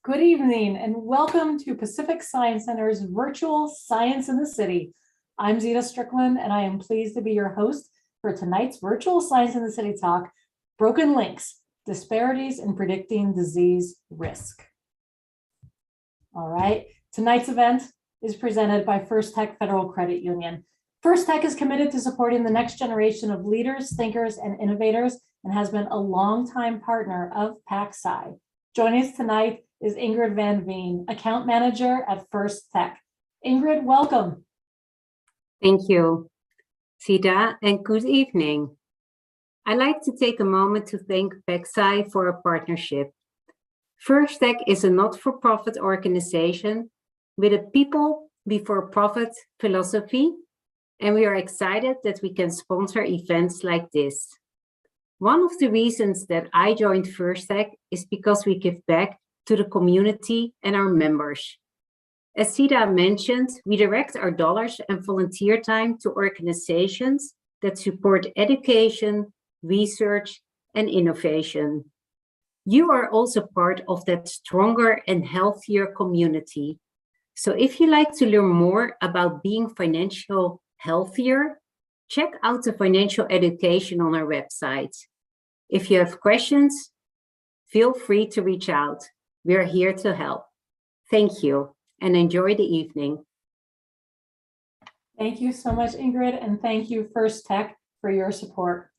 Good evening and welcome to Pacific Science Center's virtual Science in the City. I'm Zita Strickland and I am pleased to be your host for tonight's virtual Science in the City talk, Broken Links, Disparities in Predicting Disease Risk. All right, tonight's event is presented by First Tech Federal Credit Union. First Tech is committed to supporting the next generation of leaders, thinkers, and innovators and has been a longtime partner of PacSci. Joining us tonight is Ingrid Van Veen, Account Manager at First Tech. Ingrid, welcome. Thank you, Sita, and good evening. I'd like to take a moment to thank PacSci for a partnership. First Tech is a not-for-profit organization with a people before profit philosophy, and we are excited that we can sponsor events like this. One of the reasons that I joined First Tech is because we give back to the community and our members. As Sita mentioned, we direct our dollars and volunteer time to organizations that support education, research, and innovation. You are also part of that stronger and healthier community. So if you like to learn more about being financially healthier, check out the financial education on our website. If you have questions, feel free to reach out. We are here to help. Thank you and enjoy the evening. Thank you so much, Ingrid, and thank you, First Tech, for your support.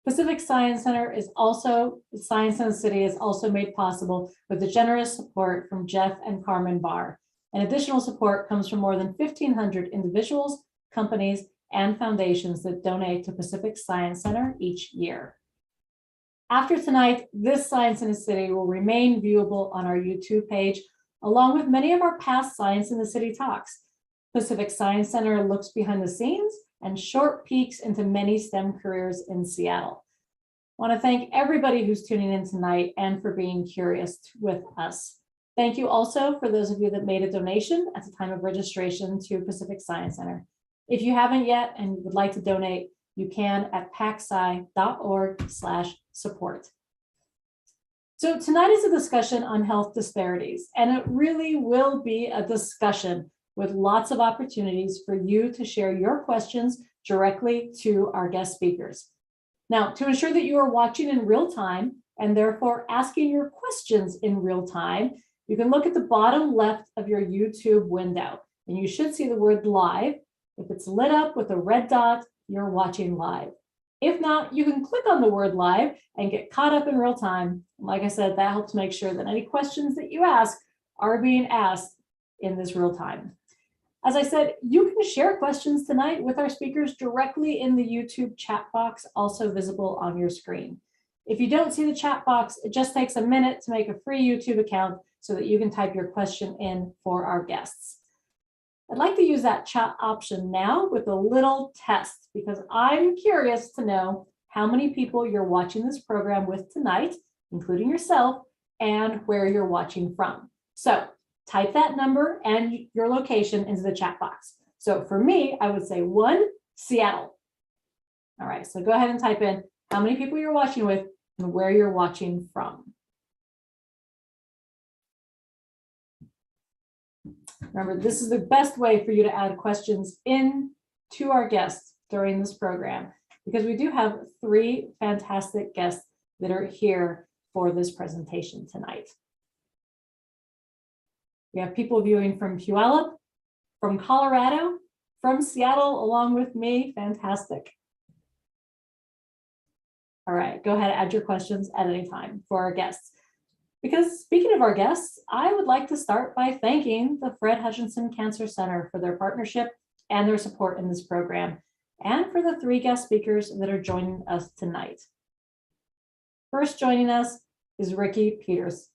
Pacific Science Center is also, Science in the City is also made possible with the generous support from Jeff and Carmen Barr. And additional support comes from more than 1,500 individuals, companies, and foundations that donate to Pacific Science Center each year. After tonight, this Science in the City will remain viewable on our YouTube page, along with many of our past Science in the City talks. Pacific Science Center looks behind the scenes and short peeks into many STEM careers in Seattle. I want to thank everybody who's tuning in tonight and for being curious with us. Thank you also for those of you that made a donation at the time of registration to Pacific Science Center. If you haven't yet and would like to donate, you can at pacsci.org/support. So tonight is a discussion on health disparities, and it really will be a discussion with lots of opportunities for you to share your questions directly to our guest speakers. Now, to ensure that you are watching in real time and therefore asking your questions in real time, you can look at the bottom left of your YouTube window, and you should see the word live. If it's lit up with a red dot, you're watching live. If not, you can click on the word live and get caught up in real time. Like I said, that helps make sure that any questions that you ask are being asked in this real time. As I said, you can share questions tonight with our speakers directly in the YouTube chat box, also visible on your screen. If you don't see the chat box, it just takes a minute to make a free YouTube account so that you can type your question in for our guests. I'd like to use that chat option now with a little test because I'm curious to know how many people you're watching this program with tonight, including yourself, and where you're watching from. So type that number and your location into the chat box. So for me, I would say 1, Seattle. All right, so go ahead and type in how many people you're watching with and where you're watching from. Remember, this is the best way for you to add questions in to our guests during this program, because we do have 3 fantastic guests that are here for this presentation tonight. We have people viewing from Puyallup, from Colorado, from Seattle, along with me. Fantastic. All right, go ahead and add your questions at any time for our guests. Because speaking of our guests, I would like to start by thanking the Fred Hutchinson Cancer Center for their partnership and their support in this program, and for the 3 guest speakers that are joining us tonight. First joining us is Riki Peters.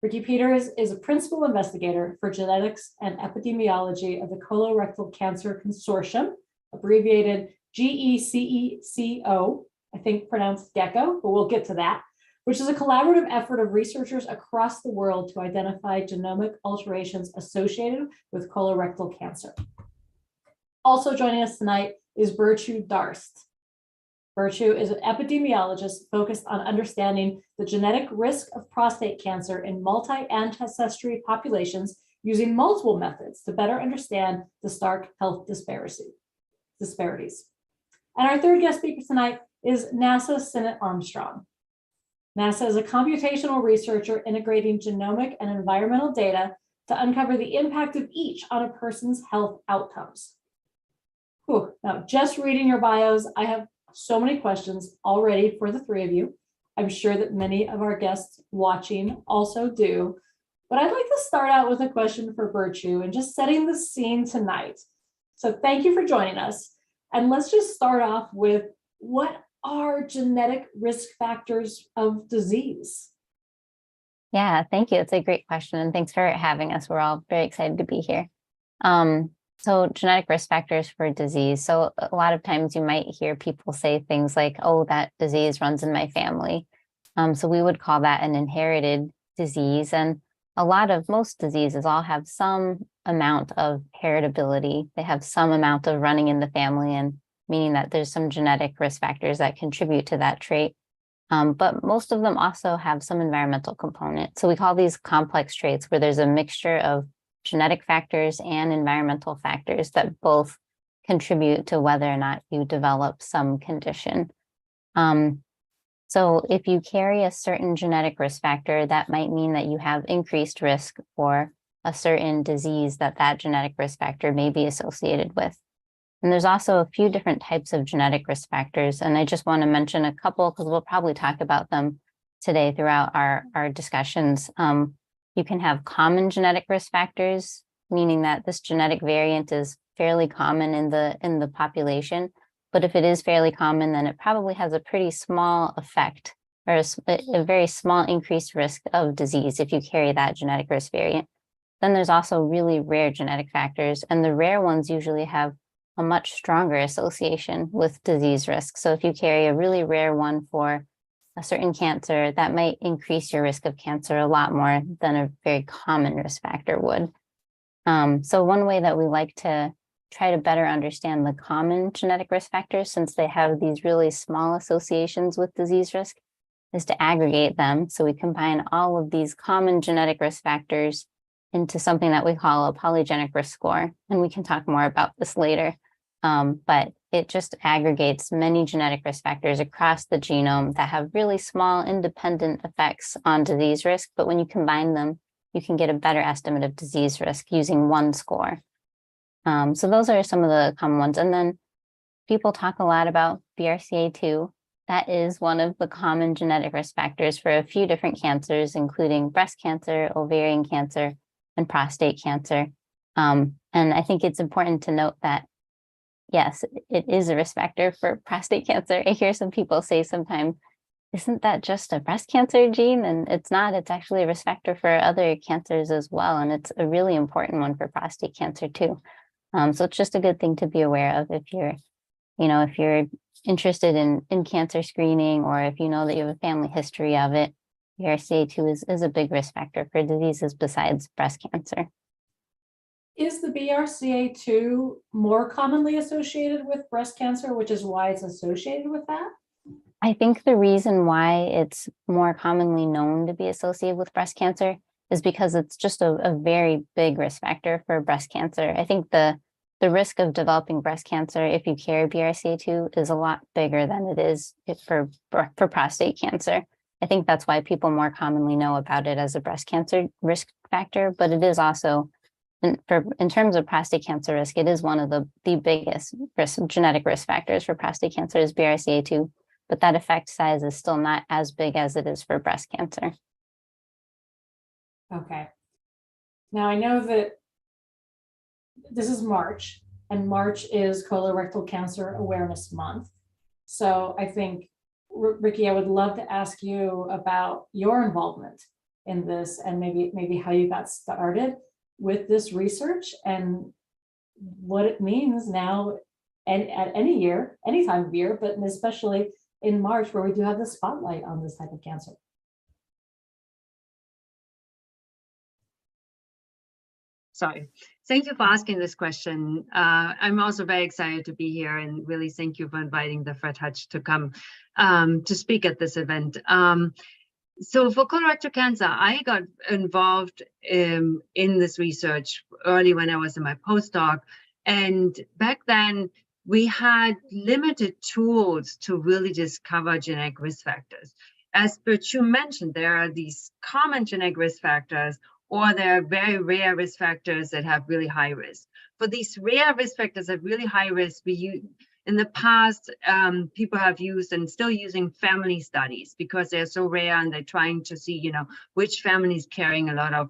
Riki Peters is a principal investigator for genetics and epidemiology of the Colorectal Cancer Consortium, abbreviated GECCO, I think pronounced GECCO, but we'll get to that, which is a collaborative effort of researchers across the world to identify genomic alterations associated with colorectal cancer. Also joining us tonight is Burcu Darst. Burcu is an epidemiologist focused on understanding the genetic risk of prostate cancer in multi-ancestry populations using multiple methods to better understand the stark health disparities. And our third guest speaker tonight is NASA's Sinnott-Armstrong. NASA is a computational researcher integrating genomic and environmental data to uncover the impact of each on a person's health outcomes. Whew. Now, just reading your bios, I have so many questions already for the three of you. I'm sure that many of our guests watching also do. But I'd like to start out with a question for Burcu and just setting the scene tonight. So thank you for joining us. And let's just start off with, what are genetic risk factors of disease? Yeah, thank you. It's a great question. And thanks for having us. We're all very excited to be here. So genetic risk factors for disease. So a lot of times you might hear people say things like, oh, that disease runs in my family. So we would call that an inherited disease. And most diseases all have some amount of heritability. They have some amount of running in the family, and meaning that there's some genetic risk factors that contribute to that trait. But most of them also have some environmental component. So we call these complex traits, where there's a mixture of genetic factors and environmental factors that both contribute to whether or not you develop some condition. So if you carry a certain genetic risk factor, that might mean that you have increased risk for a certain disease that genetic risk factor may be associated with. And there's also a few different types of genetic risk factors. And I just want to mention a couple because we'll probably talk about them today throughout our discussions. You can have common genetic risk factors, meaning that this genetic variant is fairly common in the population. But if it is fairly common, then it probably has a pretty small effect, or a very small increased risk of disease if you carry that genetic risk variant. Then there's also really rare genetic factors, and the rare ones usually have a much stronger association with disease risk. So if you carry a really rare one for a certain cancer, that might increase your risk of cancer a lot more than a very common risk factor would. So one way that we like to try to better understand the common genetic risk factors, since they have these really small associations with disease risk, is to aggregate them. So we combine all of these common genetic risk factors into something that we call a polygenic risk score. And we can talk more about this later. But it just aggregates many genetic risk factors across the genome that have really small independent effects on disease risk. But when you combine them, you can get a better estimate of disease risk using one score. So those are some of the common ones. And then people talk a lot about BRCA2. That is one of the common genetic risk factors for a few different cancers, including breast cancer, ovarian cancer, and prostate cancer. And I think it's important to note that, yes, it is a risk factor for prostate cancer. I hear some people say sometimes, isn't that just a breast cancer gene? And it's not, it's actually a risk factor for other cancers as well. And it's a really important one for prostate cancer too. So it's just a good thing to be aware of if you're interested in cancer screening, or if you know that you have a family history of it. BRCA2 is a big risk factor for diseases besides breast cancer. Is the BRCA2 more commonly associated with breast cancer, which is why it's associated with that? I think the reason why it's more commonly known to be associated with breast cancer is because it's just a very big risk factor for breast cancer. I think the risk of developing breast cancer if you carry BRCA2 is a lot bigger than it is for prostate cancer. I think that's why people more commonly know about it as a breast cancer risk factor, but it is also, in terms of prostate cancer risk, it is one of the biggest genetic risk factors for prostate cancer is BRCA2, but that effect size is still not as big as it is for breast cancer. Okay. Now I know that this is March, and March is Colorectal Cancer Awareness Month. So I think, Riki, I would love to ask you about your involvement in this, and maybe how you got started with this research and what it means now and at any time of year, but especially in March, where we do have the spotlight on this type of cancer. sorry. Thank you for asking this question. I'm also very excited to be here, and really thank you for inviting the Fred Hutch to come to speak at this event. So for colorectal cancer, I got involved in this research early when I was in my postdoc. And back then, we had limited tools to really discover genetic risk factors. As Burcu mentioned, there are these common genetic risk factors, or there are very rare risk factors that have really high risk. For these rare risk factors that have really high risk, in the past, people have used and still using family studies because they're so rare, and they're trying to see, you know, which family is carrying a lot of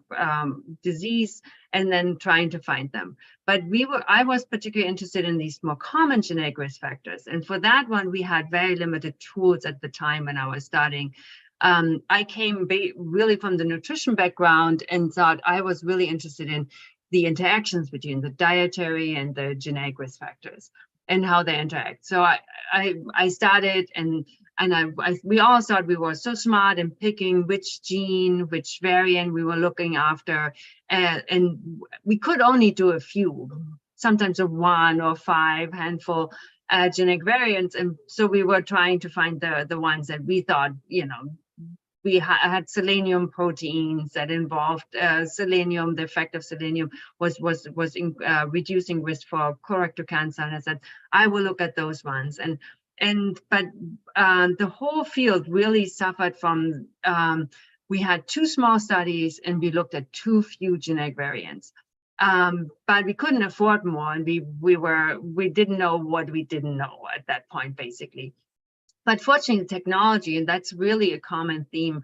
disease, and then trying to find them. But I was particularly interested in these more common genetic risk factors. And for that one, we had very limited tools at the time when I was starting. I came really from the nutrition background and thought I was really interested in the interactions between the dietary and the genetic risk factors and how they interact. So I started, and we all thought we were so smart in picking which gene, which variant we were looking after, and we could only do a few, sometimes a 1 or 5 handful genetic variants, and so we were trying to find the ones that we thought, you know, we had selenium proteins that involved selenium. The effect of selenium was in, reducing risk for colorectal cancer. And I said, I will look at those ones. But the whole field really suffered from, we had 2 small studies and we looked at too few genetic variants. But we couldn't afford more, and we didn't know what we didn't know at that point, basically. But fortunately, technology, and that's really a common theme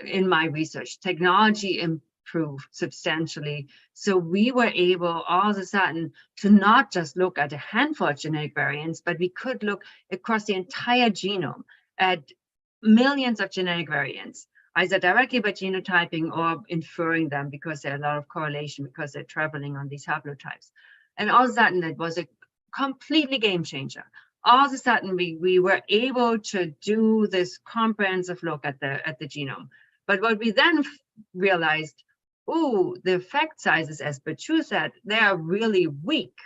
in my research, technology improved substantially. So we were able all of a sudden to not just look at a handful of genetic variants, but we could look across the entire genome at millions of genetic variants, either directly by genotyping or inferring them, because there's a lot of correlation because they're traveling on these haplotypes. And all of a sudden, it was a completely game changer. All of a sudden, we were able to do this comprehensive look at the genome. But what we then realized, the effect sizes, as Burcu said, they are really weak.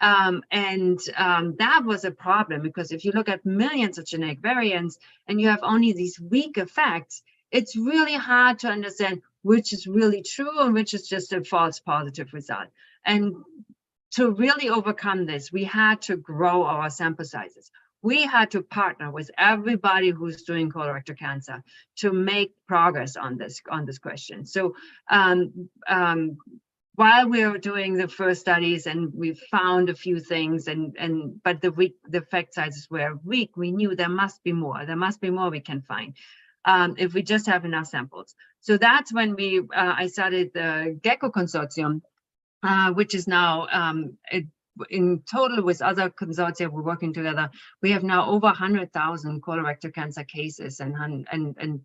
That was a problem, because if you look at millions of genetic variants and you have only these weak effects, it's really hard to understand which is really true and which is just a false positive result. And to really overcome this, we had to grow our sample sizes. We had to partner with everybody who's doing colorectal cancer to make progress on this question. So while we were doing the first studies and we found a few things, but the effect sizes were weak, we knew there must be more. There must be more we can find if we just have enough samples. So that's when I started the GECCO Consortium, which is now in total with other consortia we're working together. We have now over 100,000 colorectal cancer cases and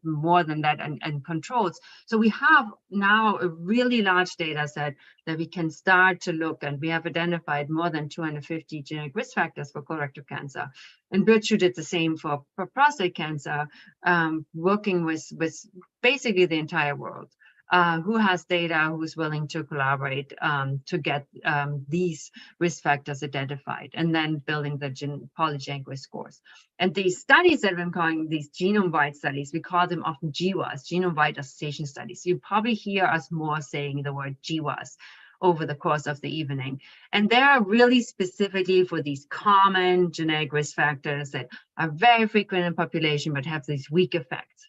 more than that, and controls. So we have now a really large data set that we can start to look, and we have identified more than 250 genetic risk factors for colorectal cancer. And Burcu did the same for prostate cancer, working with basically the entire world. Who has data, who's willing to collaborate to get these risk factors identified, and then building the polygenic risk scores. And these studies that I'm calling these genome-wide studies, we call them often GWAS, genome-wide association studies. You probably hear us more saying the word GWAS over the course of the evening. And they are really specifically for these common genetic risk factors that are very frequent in population, but have these weak effects.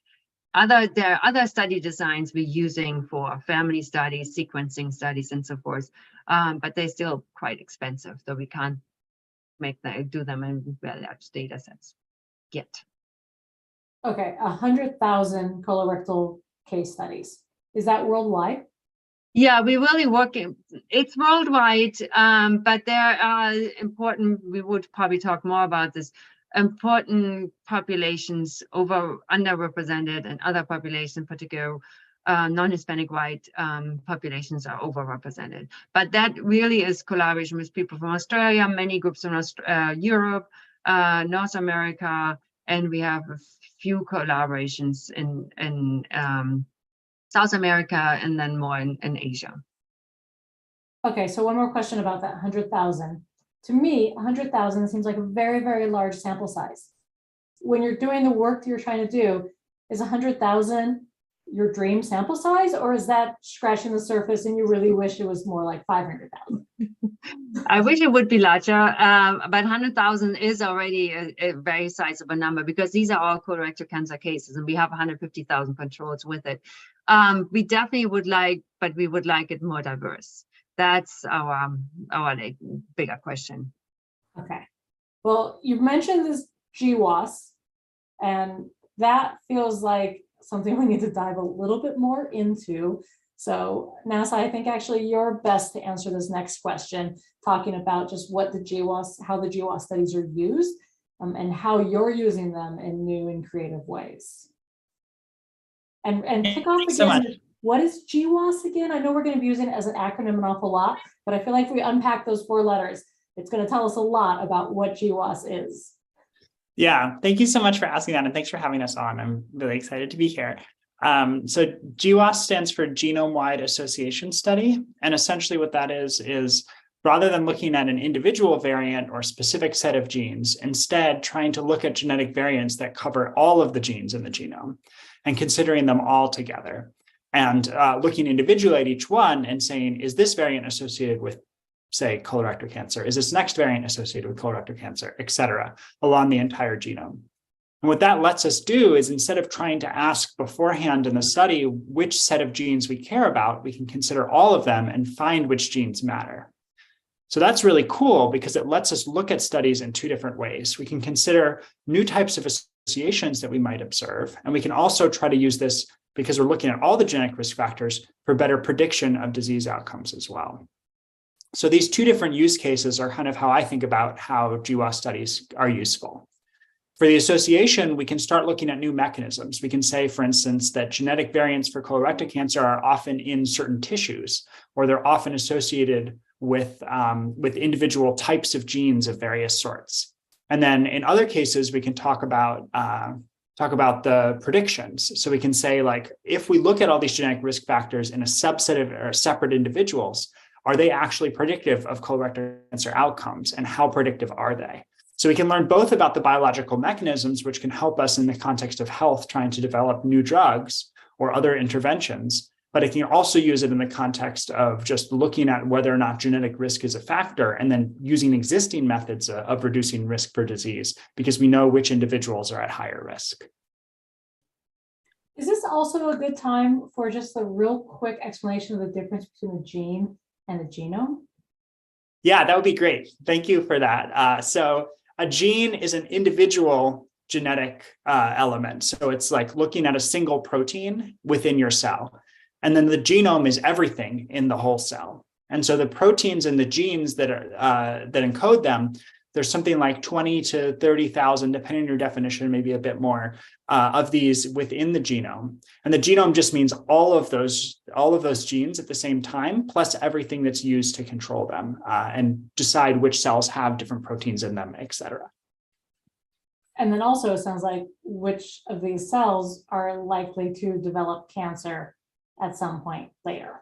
There are other study designs we're using for family studies, sequencing studies, and so forth, but they're still quite expensive, so we can't do them in very large data sets yet. Okay, 100,000 colorectal case studies. Is that worldwide? Yeah, we're really working. It's worldwide, but there are important, we would probably talk more about this, important populations underrepresented, and other populations, in particular non-Hispanic white populations, are overrepresented. But that really is collaboration with people from Australia, many groups from Europe, North America, and we have a few collaborations in South America, and then more in Asia. Okay, so one more question about that 100,000. To me, 100,000 seems like a very, very large sample size. When you're doing the work that you're trying to do, is 100,000 your dream sample size, or is that scratching the surface and you really wish it was more like 500,000? I wish it would be larger, but 100,000 is already a very sizable number because these are all colorectal cancer cases and we have 150,000 controls with it. We definitely would like, but we would like it more diverse. That's our like, bigger question. Okay. Well, you've mentioned this GWAS, and that feels like something we need to dive a little bit more into. So NASA, I think actually you're best to answer this next question, talking about just what the GWAS, how the GWAS studies are used, and how you're using them in new and creative ways. And kick off again. So much. What is GWAS again? I know we're going to be using it as an acronym an awful lot, but I feel like if we unpack those 4 letters, it's going to tell us a lot about what GWAS is. Yeah, thank you so much for asking that, and thanks for having us on. I'm really excited to be here. So GWAS stands for Genome-Wide Association Study, and essentially what that is rather than looking at an individual variant or specific set of genes, instead trying to look at genetic variants that cover all of the genes in the genome and considering them all together. And looking individually at each one and saying, is this variant associated with, say, colorectal cancer? Is this next variant associated with colorectal cancer, et cetera, along the entire genome? And what that lets us do is instead of trying to ask beforehand in the study which set of genes we care about, we can consider all of them and find which genes matter. So that's really cool because it lets us look at studies in 2 different ways. We can consider new types of associations that we might observe, and we can also try to use this because we're looking at all the genetic risk factors for better prediction of disease outcomes as well. So these 2 different use cases are kind of how I think about how GWAS studies are useful. For the association, we can start looking at new mechanisms. We can say, for instance, that genetic variants for colorectal cancer are often in certain tissues, or they're often associated with individual types of genes of various sorts. And then in other cases, we can talk about the predictions. So we can say, like, if we look at all these genetic risk factors in a subset of or separate individuals, are they actually predictive of colorectal cancer outcomes, and how predictive are they? So we can learn both about the biological mechanisms, which can help us in the context of health, trying to develop new drugs or other interventions, but it can also use it in the context of just looking at whether or not genetic risk is a factor, and then using existing methods of reducing risk for disease, because we know which individuals are at higher risk. Is this also a good time for just a real quick explanation of the difference between the gene and the genome? Yeah, that would be great. Thank you for that. So a gene is an individual genetic element. So it's like looking at a single protein within your cell. And then the genome is everything in the whole cell. And so the proteins and the genes that encode them, there's something like 20 to 30,000, depending on your definition, maybe a bit more, of these within the genome. And the genome just means all of those genes at the same time, plus everything that's used to control them and decide which cells have different proteins in them, et cetera. And then also it sounds like which of these cells are likely to develop cancer at some point later.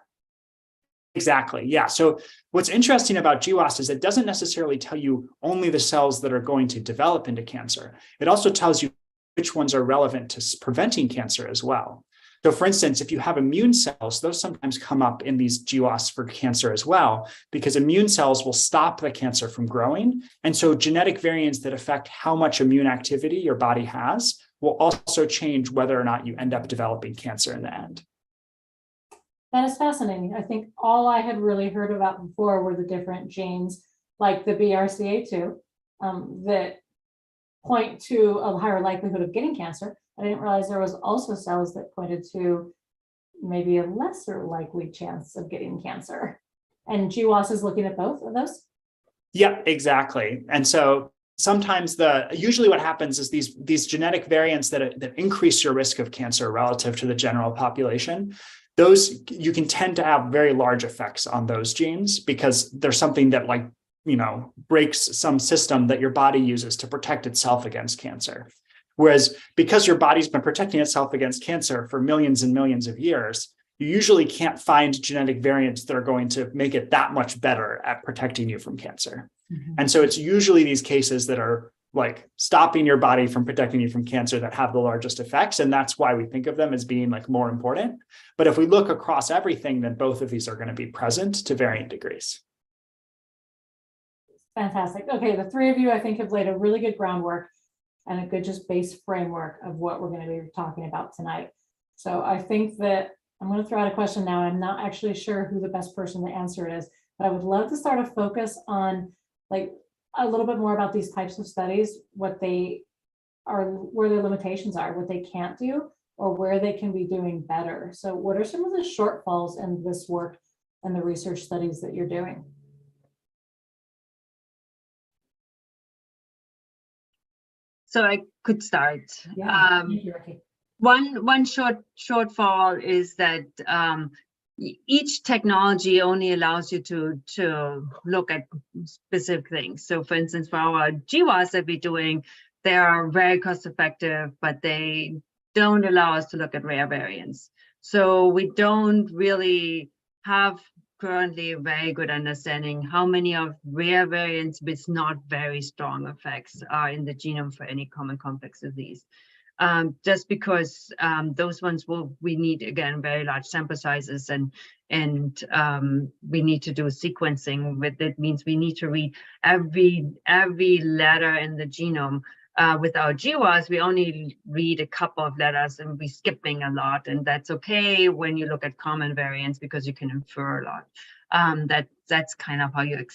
Exactly. Yeah. So what's interesting about GWAS is it doesn't necessarily tell you only the cells that are going to develop into cancer. It also tells you which ones are relevant to preventing cancer as well. So for instance, if you have immune cells, those sometimes come up in these GWAS for cancer as well, because immune cells will stop the cancer from growing. And so genetic variants that affect how much immune activity your body has will also change whether or not you end up developing cancer in the end. That is fascinating. I think all I had really heard about before were the different genes, like the BRCA2, that point to a higher likelihood of getting cancer. I didn't realize there was also cells that pointed to maybe a lesser likely chance of getting cancer. And GWAS is looking at both of those? Yep, exactly. And so sometimes usually what happens is these genetic variants that increase your risk of cancer relative to the general population, those you can tend to have very large effects on those genes because there's something that breaks some system that your body uses to protect itself against cancer. Whereas because your body's been protecting itself against cancer for millions and millions of years, you usually can't find genetic variants that are going to make it that much better at protecting you from cancer. And so it's usually these cases that are like stopping your body from protecting you from cancer that have the largest effects. And that's why we think of them as being like more important. But if we look across everything, then both of these are going to be present to varying degrees. Fantastic. Okay, the three of you, I think, have laid a really good groundwork and a good just base framework of what we're going to be talking about tonight. So I think that I'm going to throw out a question now. I'm not actually sure who the best person to answer it is, but I would love to start a focus on like a little bit more about these types of studies, what they are, where their limitations are, what they can't do, or where they can be doing better. So what are some of the shortfalls in this work and the research studies that you're doing? So I could start. Yeah, thank you, Riki. One shortfall is that each technology only allows you to look at specific things. So for instance, for our GWAS that we're doing, they are very cost effective, but they don't allow us to look at rare variants. So we don't really have currently a very good understanding how many of rare variants with not very strong effects are in the genome for any common complex disease. Just because those ones we need, again, very large sample sizes, and we need to do sequencing with it. Means we need to read every letter in the genome. With our GWAS, we only read a couple of letters and we're skipping a lot, and that's okay when you look at common variants because you can infer a lot. That's kind of how you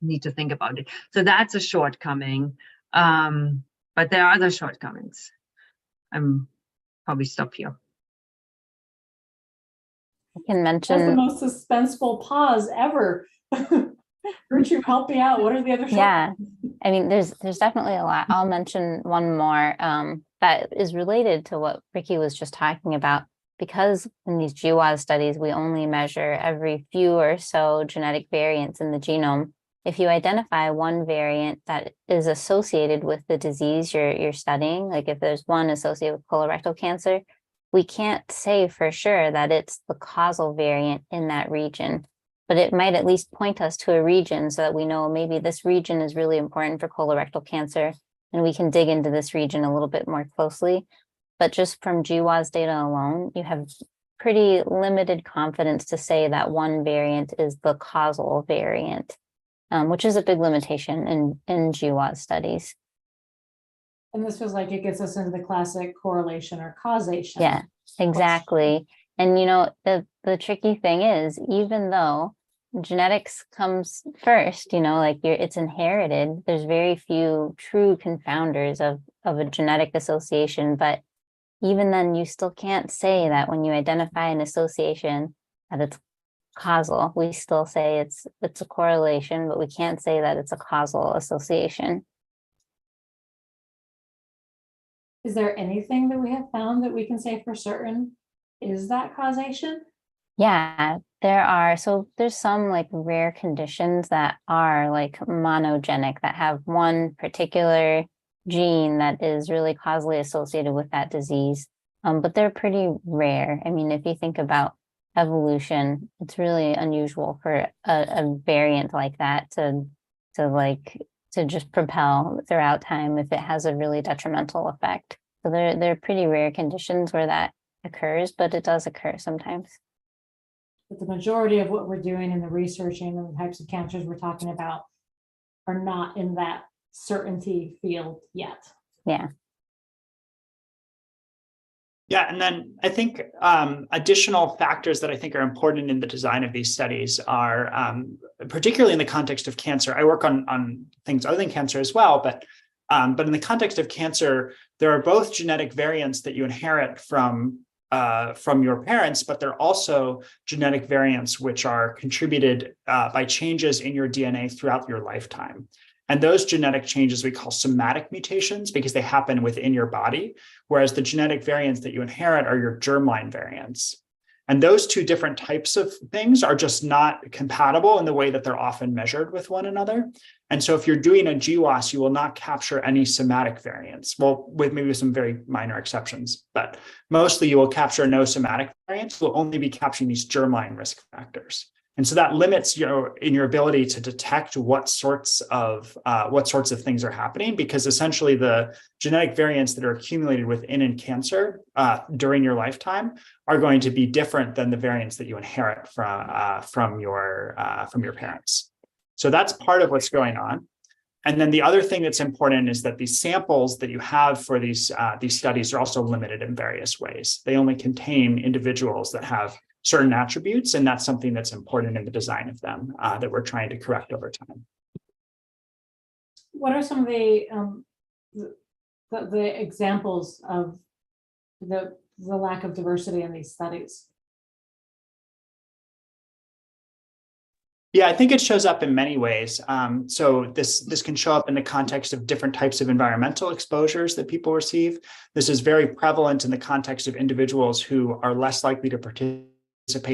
need to think about it. So that's a shortcoming, but there are other shortcomings. I'm probably stop here. I can That's the mention, most suspenseful pause ever. Gertrude, help me out. What are the other shortcomings? yeah, I mean, there's definitely a lot. I'll mention one more that is related to what Riki was just talking about. Because in these GWAS studies, we only measure every few or so genetic variants in the genome. If you identify one variant that is associated with the disease you're studying, like if there's one associated with colorectal cancer, we can't say for sure that it's the causal variant in that region, but it might at least point us to a region so that we know maybe this region is really important for colorectal cancer, and we can dig into this region a little bit more closely. But just from GWAS data alone, you have pretty limited confidence to say that one variant is the causal variant. Which is a big limitation in GWAS studies. And this was like, it gets us into the classic correlation or causation. Yeah, exactly. And you know, the tricky thing is, even though genetics comes first, you know, like it's inherited, there's very few true confounders of a genetic association. But even then, you still can't say that when you identify an association that it's causal. We still say it's a correlation, but we can't say that it's a causal association. Is there anything that we have found that we can say for certain is that causation? Yeah, there are. So there's some like rare conditions that are like monogenic, that have one particular gene that is really causally associated with that disease. But they're pretty rare. I mean, if you think about evolution, it's really unusual for a variant like that to just propel throughout time if it has a really detrimental effect. So they're pretty rare conditions where that occurs, but it does occur sometimes. But the majority of what we're doing in the researching and the types of cancers we're talking about are not in that certainty field yet. Yeah. Yeah, and then I think additional factors that I think are important in the design of these studies are, particularly in the context of cancer. I work on things other than cancer as well, but in the context of cancer, there are both genetic variants that you inherit from your parents, but there are also genetic variants which are contributed by changes in your DNA throughout your lifetime. And those genetic changes we call somatic mutations because they happen within your body, whereas the genetic variants that you inherit are your germline variants. And those two different types of things are just not compatible in the way that they're often measured with one another. And so if you're doing a GWAS, you will not capture any somatic variants, well, with maybe some very minor exceptions, but mostly you will capture no somatic variants. You'll only be capturing these germline risk factors. And so that limits your ability to detect what sorts of things are happening, because essentially the genetic variants that are accumulated within cancer during your lifetime are going to be different than the variants that you inherit from your parents. So that's part of what's going on. And then the other thing that's important is that these samples that you have for these studies are also limited in various ways. They only contain individuals that have certain attributes, and that's something that's important in the design of them that we're trying to correct over time. What are some of the examples of the lack of diversity in these studies? Yeah, I think it shows up in many ways. So this can show up in the context of different types of environmental exposures that people receive. This is very prevalent in the context of individuals who are less likely to participate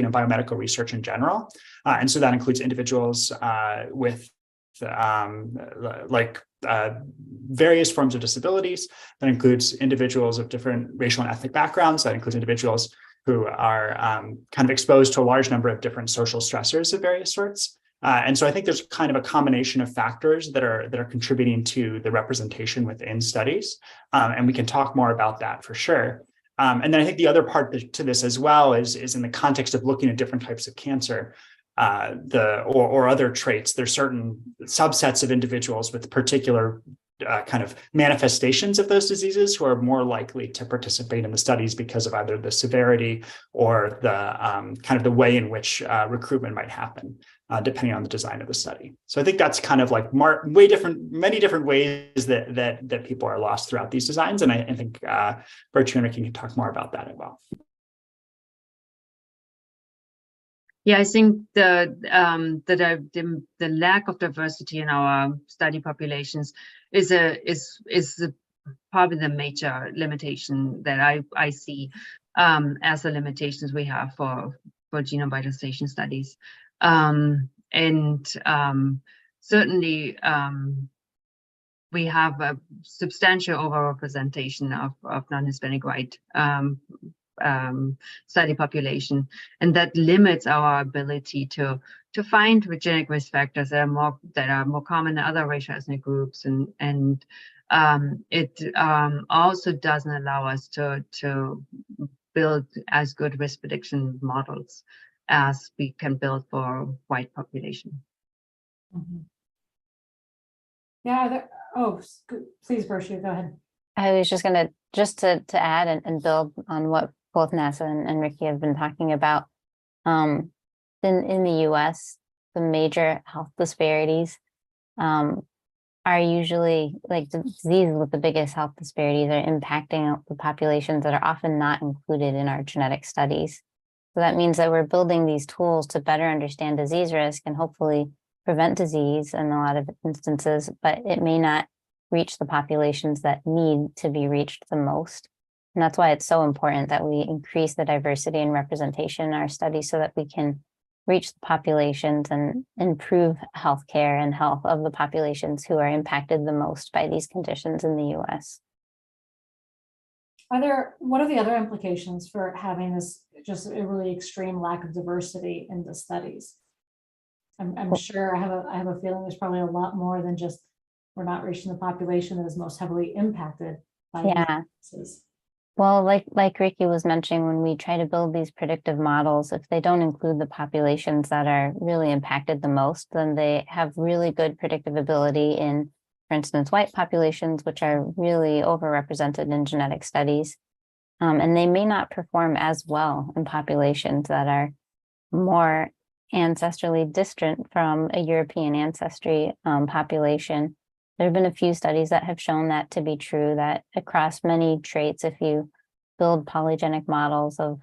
in biomedical research in general. And so that includes individuals with various forms of disabilities. That includes individuals of different racial and ethnic backgrounds. That includes individuals who are kind of exposed to a large number of different social stressors of various sorts. And so I think there's kind of a combination of factors that are contributing to the representation within studies. And we can talk more about that for sure. And then I think the other part to this as well is in the context of looking at different types of cancer or other traits. There's certain subsets of individuals with particular kind of manifestations of those diseases who are more likely to participate in the studies because of either the severity or the kind of the way in which recruitment might happen, depending on the design of the study. So I think that's kind of like many different ways that people are lost throughout these designs, and I think Burcu and Riki can talk more about that as well. Yeah, I think the lack of diversity in our study populations is probably the major limitation that I see as the limitations we have for genome vitalization studies. Certainly we have a substantial overrepresentation of non-Hispanic white study population, and that limits our ability to find genetic risk factors that are more common in other racial ethnic groups, and it also doesn't allow us to build as good risk prediction models as we can build for white population. Mm-hmm. Yeah. Please, Burcu, go ahead. I was just going to add and build on what both NASA and Riki have been talking about. In the US, the major health disparities are usually like the diseases with the biggest health disparities are impacting the populations that are often not included in our genetic studies. So that means that we're building these tools to better understand disease risk and hopefully prevent disease in a lot of instances, but it may not reach the populations that need to be reached the most. And that's why it's so important that we increase the diversity and representation in our studies so that we can reach the populations and improve healthcare and health of the populations who are impacted the most by these conditions in the US. What are the other implications for having this just a really extreme lack of diversity in the studies? I'm sure I have a feeling there's probably a lot more than just we're not reaching the population that is most heavily impacted by these diseases. Well, like Riki was mentioning, when we try to build these predictive models, if they don't include the populations that are really impacted the most, then they have really good predictive ability in, for instance, white populations, which are really overrepresented in genetic studies. And they may not perform as well in populations that are more ancestrally distant from a European ancestry population. There have been a few studies that have shown that to be true, that across many traits, if you build polygenic models of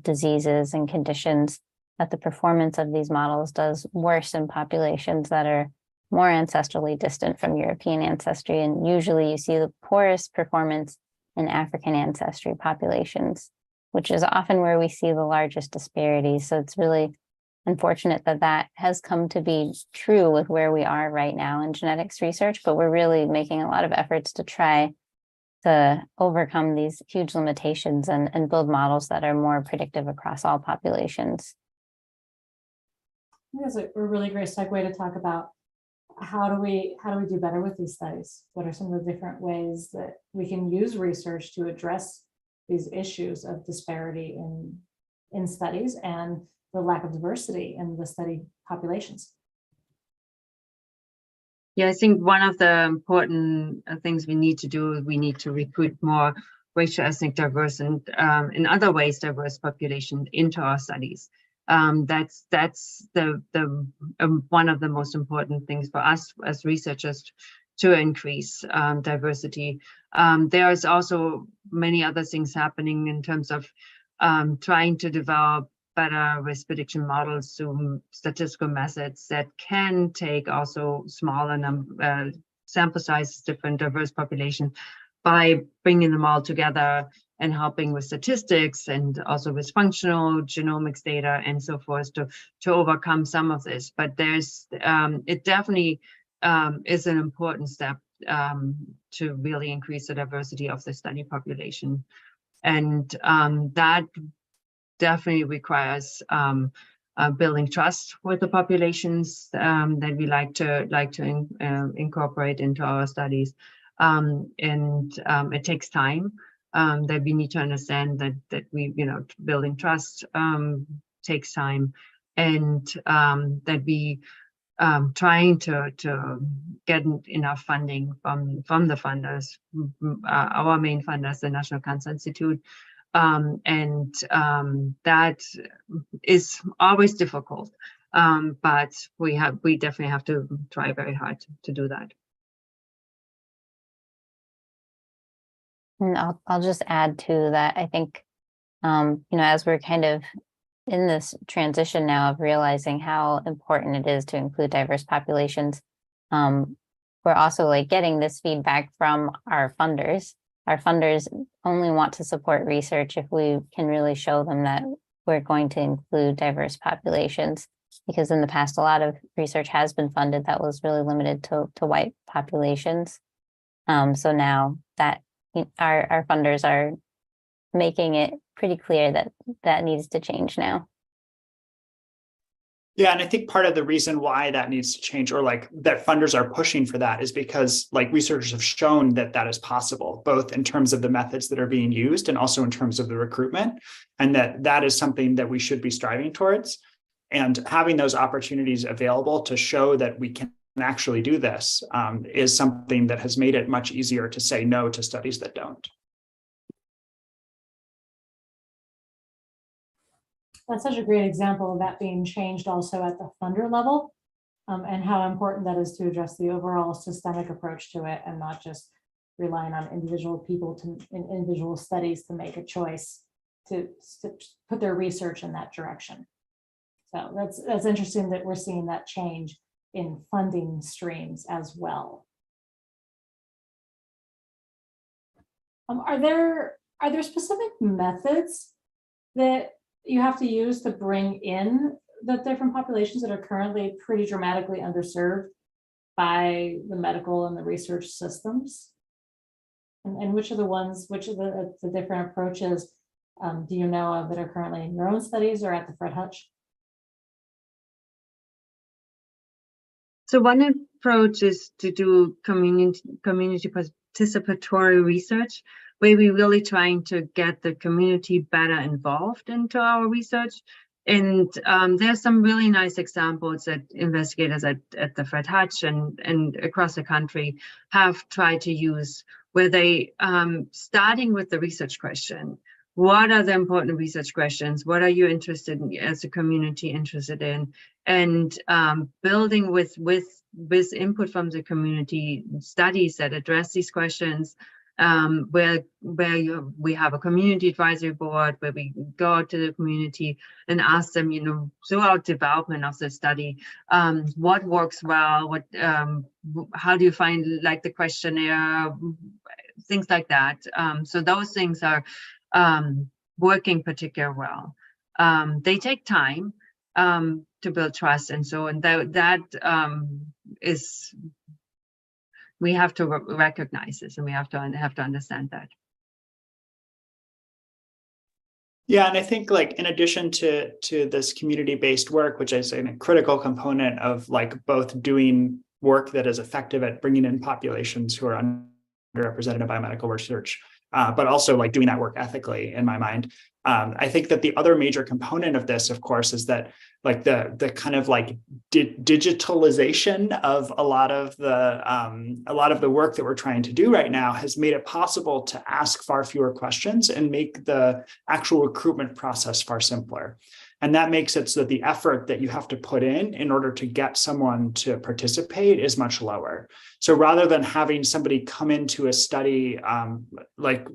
diseases and conditions, that the performance of these models does worse in populations that are more ancestrally distant from European ancestry. And usually you see the poorest performance in African ancestry populations, which is often where we see the largest disparities. So it's really unfortunate that that has come to be true with where we are right now in genetics research, but we're really making a lot of efforts to try to overcome these huge limitations and build models that are more predictive across all populations. That's a really great segue to talk about how do we do better with these studies? What are some of the different ways that we can use research to address these issues of disparity in studies and the lack of diversity in the study populations? Yeah, I think one of the important things we need to do, we need to recruit more racial, ethnic, diverse, and in other ways diverse population into our studies. That's the one of the most important things for us as researchers to increase diversity. There's also many other things happening in terms of trying to develop better risk prediction models through statistical methods that can take also smaller sample sizes, different diverse populations, by bringing them all together and helping with statistics and also with functional genomics data and so forth to overcome some of this. But there's it definitely is an important step to really increase the diversity of the study population, and that definitely requires building trust with the populations that we like to incorporate into our studies, and it takes time. That we need to understand that we, building trust takes time, and that we trying to get enough funding from the funders, our main funders, the National Cancer Institute, and that is always difficult, but we definitely have to try very hard to do that. And I'll just add to that. I think, as we're kind of in this transition now of realizing how important it is to include diverse populations, we're also getting this feedback from our funders. Our funders only want to support research if we can really show them that we're going to include diverse populations, because in the past, a lot of research has been funded that was really limited to white populations. So now that our funders are making it pretty clear that needs to change now. Yeah, and I think part of the reason why that needs to change, or that funders are pushing for that, is because researchers have shown that is possible, both in terms of the methods that are being used and also in terms of the recruitment, and that is something that we should be striving towards. And having those opportunities available to show that we can actually do this is something that has made it much easier to say no to studies that don't. That's such a great example of that being changed also at the funder level, and how important that is to address the overall systemic approach to it, and not just relying on individual people in individual studies to make a choice to put their research in that direction. So that's interesting that we're seeing that change in funding streams as well. Are there specific methods that you have to use to bring in the different populations that are currently pretty dramatically underserved by the medical and the research systems? And which of the different approaches do you know of that are currently in your own studies or at the Fred Hutch? So one approach is to do community participatory research, where we're really trying to get the community better involved into our research. And there's some really nice examples that investigators at the Fred Hutch and across the country have tried to use, where they, starting with the research question, what are the important research questions? What are you interested in as a community interested in? And building with input from the community, studies that address these questions, where we have a community advisory board, where we go out to the community and ask them, throughout development of the study, what works well, how do you find the questionnaire, things like that. So those things are working particularly well. They take time to build trust, and so that is, we have to recognize this, and we have to understand that. Yeah, and I think like in addition to this community-based work, which is a critical component of like both doing work that is effective at bringing in populations who are underrepresented in biomedical research, but also like doing that work ethically, in my mind. I think that the other major component of this, of course, is that like the kind of like digitalization of a lot of the work that we're trying to do right now has made it possible to ask far fewer questions and make the actual recruitment process far simpler. And that makes it so that the effort that you have to put in order to get someone to participate is much lower. So rather than having somebody come into a study like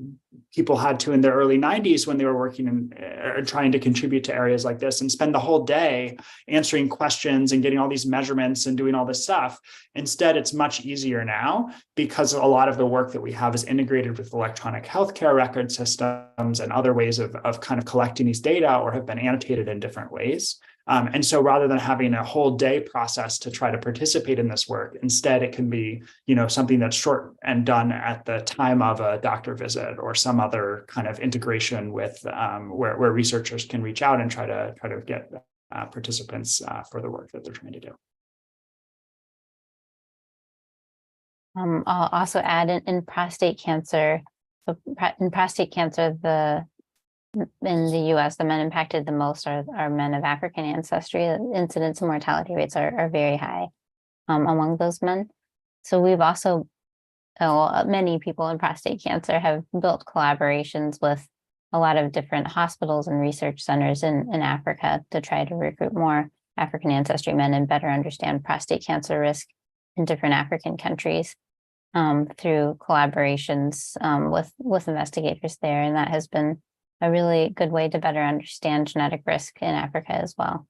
people had to in the early 90s when they were working in trying to contribute to areas like this and spend the whole day answering questions and getting all these measurements and doing all this stuff, instead, it's much easier now because a lot of the work that we have is integrated with electronic healthcare record systems and other ways of kind of collecting these data or have been annotated in different ways. And so rather than having a whole day process to try to participate in this work, instead it can be, something that's short and done at the time of a doctor visit or some other kind of integration with where researchers can reach out and try to get participants for the work that they're trying to do. I'll also add in prostate cancer. So in prostate cancer, in the US, the men impacted the most are men of African ancestry. Incidence and mortality rates are very high among those men. So we've also, many people in prostate cancer have built collaborations with a lot of different hospitals and research centers in Africa to try to recruit more African ancestry men and better understand prostate cancer risk in different African countries through collaborations with investigators there. And that has been a really good way to better understand genetic risk in Africa as well.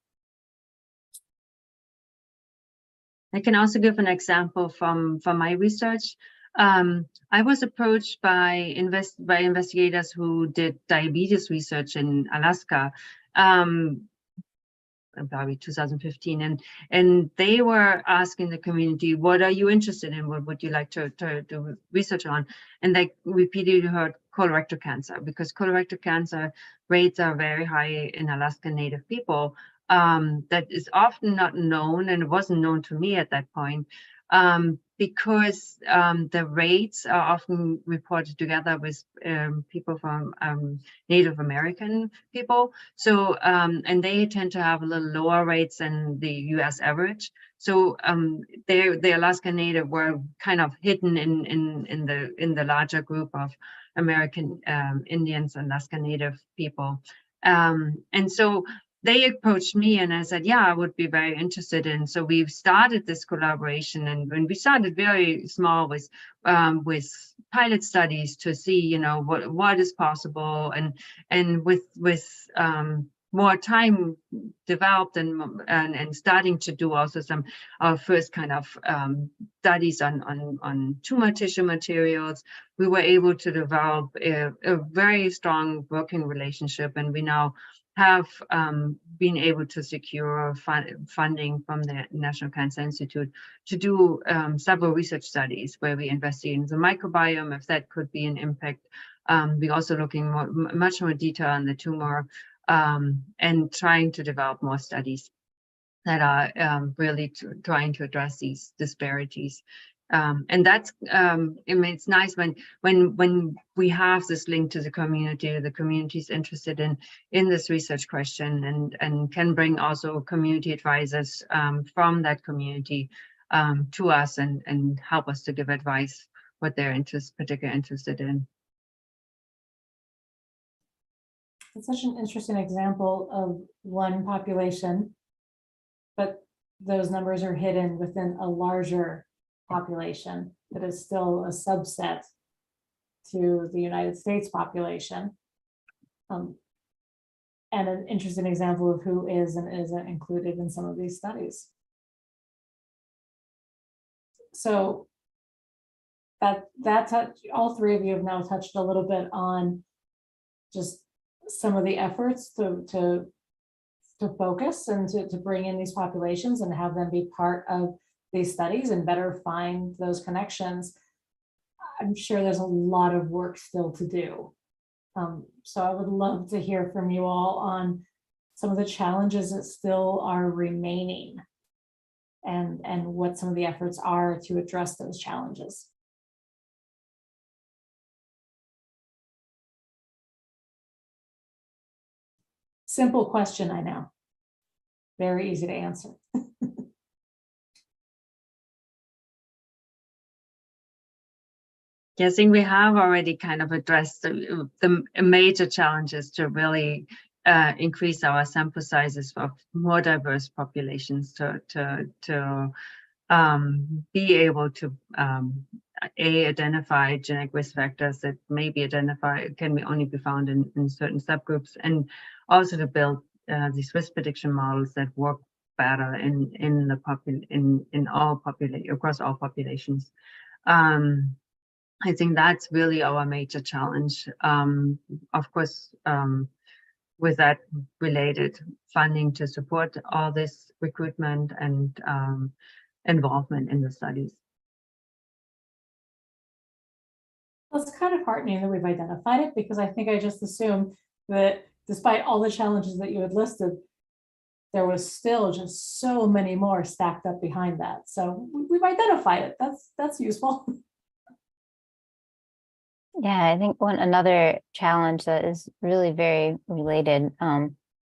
I can also give an example from my research. I was approached by investigators who did diabetes research in Alaska, probably 2015, and they were asking the community, what are you interested in? What would you like to do research on? And they repeatedly heard colorectal cancer, because colorectal cancer rates are very high in Alaskan Native people. That is often not known, and it wasn't known to me at that point, because the rates are often reported together with people from Native American people. So, and they tend to have a little lower rates than the US average. So the Alaska Native were kind of hidden in the larger group of American Indians and Alaska Native people. And so they approached me and I said, yeah, I would be very interested in. So we've started this collaboration, and when we started very small with pilot studies to see, what is possible, and with more time developed and starting to do also some our first kind of studies on tumor tissue materials, we were able to develop a very strong working relationship, and we now have been able to secure funding from the National Cancer Institute to do several research studies where we investigate the microbiome, if that could be an impact. We're also looking much more detail on the tumor and trying to develop more studies that are really trying to address these disparities. And that's, it's nice when we have this link to the community is interested in this research question and can bring also community advisors from that community to us and help us to give advice what they're particularly interested in. It's such an interesting example of one population, but those numbers are hidden within a larger population that is still a subset to the United States population. And an interesting example of who is and isn't included in some of these studies. So all three of you have now touched a little bit on just some of the efforts to focus and to bring in these populations and have them be part of these studies and better find those connections. I'm sure there's a lot of work still to do. So I would love to hear from you all on some of the challenges that still are remaining and what some of the efforts are to address those challenges. Simple question, I know. Very easy to answer. Yeah, I think we have already kind of addressed the major challenges to really increase our sample sizes for more diverse populations to be able to identify genetic risk factors that can only be found in certain subgroups, and also to build these risk prediction models that work better across all populations. I think that's really our major challenge. Of course, with that related funding to support all this recruitment and involvement in the studies. Well, it's kind of heartening that we've identified it, because I think I just assumed that despite all the challenges that you had listed, there was still just so many more stacked up behind that. So we've identified it. That's useful. Yeah, I think another challenge that is really very related.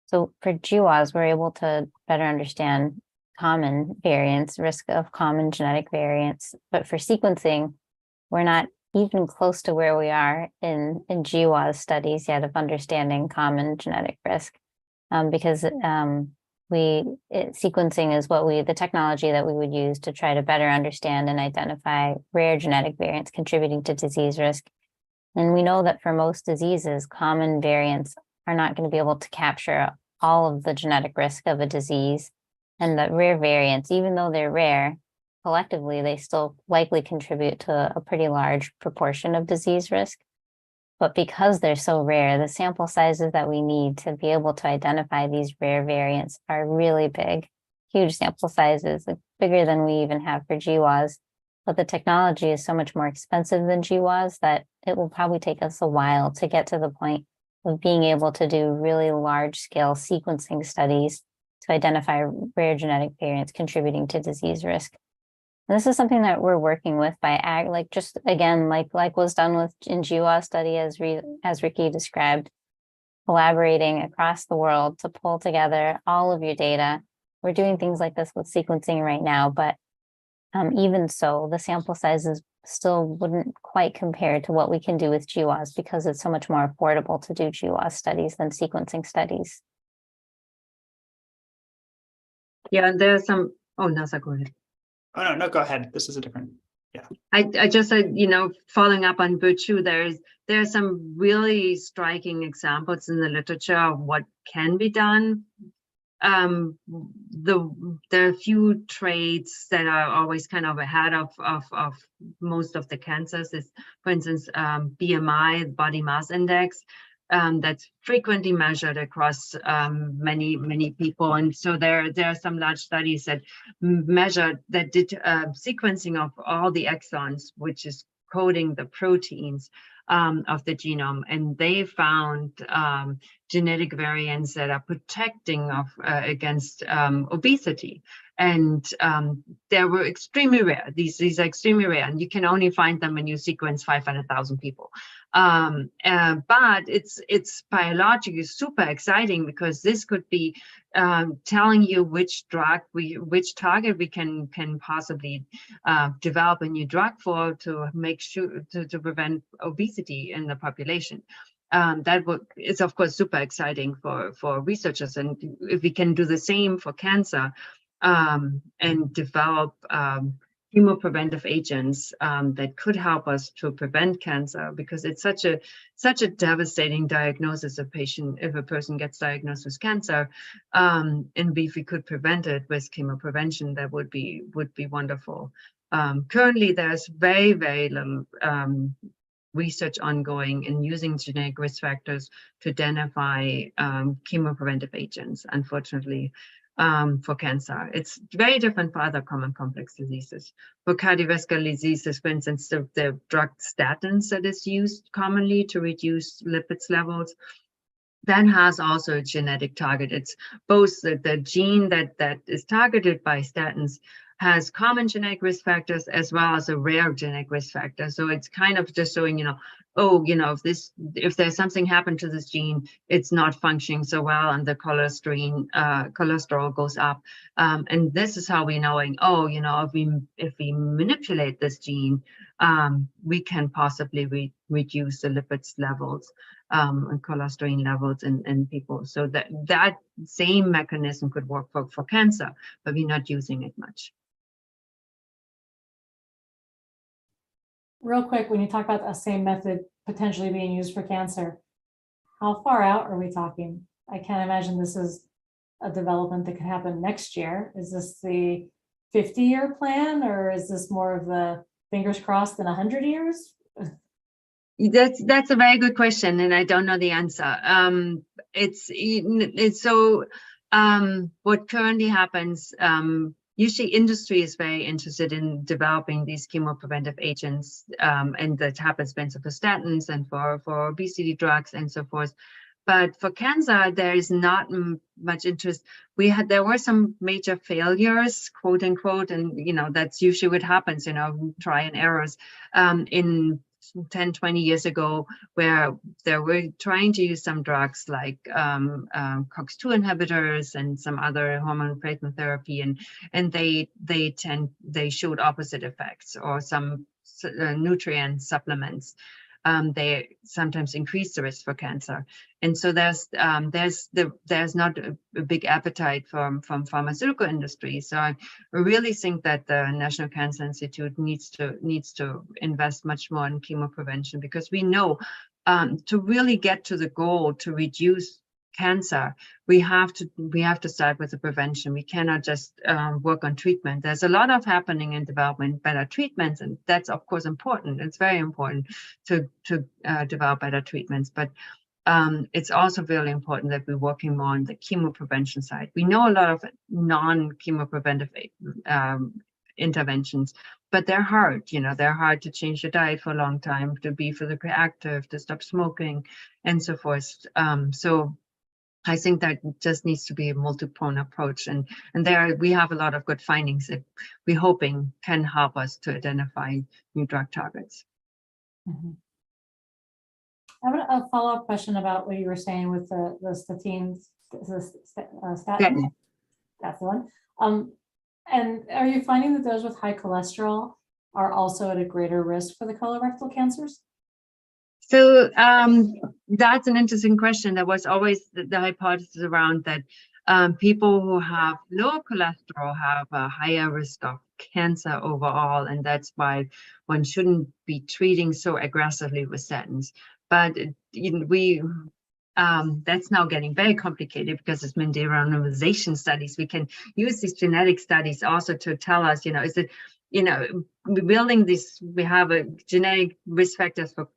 So for GWAS, we're able to better understand common variants, risk of common genetic variants. But for sequencing, we're not even close to where we are in GWAS studies yet of understanding common genetic risk, because sequencing is the technology that we would use to try to better understand and identify rare genetic variants contributing to disease risk. And we know that for most diseases, common variants are not going to be able to capture all of the genetic risk of a disease, and that rare variants, even though they're rare, collectively, they still likely contribute to a pretty large proportion of disease risk. But because they're so rare, the sample sizes that we need to be able to identify these rare variants are really big, huge sample sizes, like bigger than we even have for GWAS. But the technology is so much more expensive than GWAS that it will probably take us a while to get to the point of being able to do really large-scale sequencing studies to identify rare genetic variants contributing to disease risk. And this is something that we're working with by like was done with in GWAS study, as Riki described, collaborating across the world to pull together all of your data. We're doing things like this with sequencing right now, but even so, the sample sizes still wouldn't quite compare to what we can do with GWAS, because it's so much more affordable to do GWAS studies than sequencing studies. Yeah, and there's some. Oh, Nasa, go ahead. Oh no, go ahead. This is a different. Yeah. I just said, following up on Burcu, there's some really striking examples in the literature of what can be done. There are a few traits that are always kind of ahead of most of the cancers. Is, for instance, BMI, body mass index, that's frequently measured across many people. And so there are some large studies that did sequencing of all the exons, which is coding the proteins of the genome, and they found genetic variants that are protecting against obesity, and they were extremely rare. These are extremely rare, and you can only find them when you sequence 500,000 people. But it's biologically super exciting, because this could be telling you which target we can possibly develop a new drug for, to make sure to prevent obesity in the population. That is of course super exciting for researchers, and if we can do the same for cancer and develop chemopreventive agents that could help us to prevent cancer, because it's such a devastating diagnosis if a person gets diagnosed with cancer, and if we could prevent it with chemoprevention, that would be wonderful. Currently, there's very little research ongoing in using genetic risk factors to identify chemopreventive agents, unfortunately, for cancer. It's very different for other common complex diseases. For cardiovascular diseases, for instance, the drug statins that is used commonly to reduce lipids levels, that has also a genetic target. It's both the gene that is targeted by statins has common genetic risk factors as well as a rare genetic risk factor. So it's kind of just showing, if there's something happened to this gene, it's not functioning so well, and the cholesterol goes up. And this is how we're knowing, if we manipulate this gene, we can possibly reduce the lipids levels and cholesterol levels in people. So that same mechanism could work for cancer, but we're not using it much. Real quick, when you talk about the same method potentially being used for cancer, how far out are we talking? I can't imagine this is a development that could happen next year. Is this the 50-year plan, or is this more of the fingers crossed in 100 years? That's a very good question, and I don't know the answer. What currently happens, usually industry is very interested in developing these chemopreventive agents, and that happens for statins and for obesity drugs and so forth. But for cancer, there is not much interest. There were some major failures, quote unquote, and that's usually what happens, try and errors in 10, 20 years ago, where they were trying to use some drugs like COX-2 inhibitors and some other hormone replacement therapy, and they showed opposite effects, or some nutrient supplements. They sometimes increase the risk for cancer, and so there's not a big appetite from pharmaceutical industry. So I really think that the National Cancer Institute needs to invest much more in chemoprevention, because we know to really get to the goal to reduce cancer, we have to start with the prevention. We cannot just work on treatment. There's a lot of happening in development, better treatments, and that's of course important. It's very important to develop better treatments, but it's also really important that we're working more on the chemoprevention side. We know a lot of non-chemopreventive interventions, but they're hard. They're hard to change your diet for a long time, to be physically active, to stop smoking, and so forth. So I think that just needs to be a multi-pronged approach, and there we have a lot of good findings that we're hoping can help us to identify new drug targets. Mm-hmm. I have a follow-up question about what you were saying with the statins. Statin. That's the one. And are you finding that those with high cholesterol are also at a greater risk for the colorectal cancers? So that's an interesting question. There was always the hypothesis around that people who have low cholesterol have a higher risk of cancer overall, and that's why one shouldn't be treating so aggressively with statins. But that's now getting very complicated, because it's been de-randomization studies. We can use these genetic studies also to tell us, is it, building this, we have a genetic risk factors for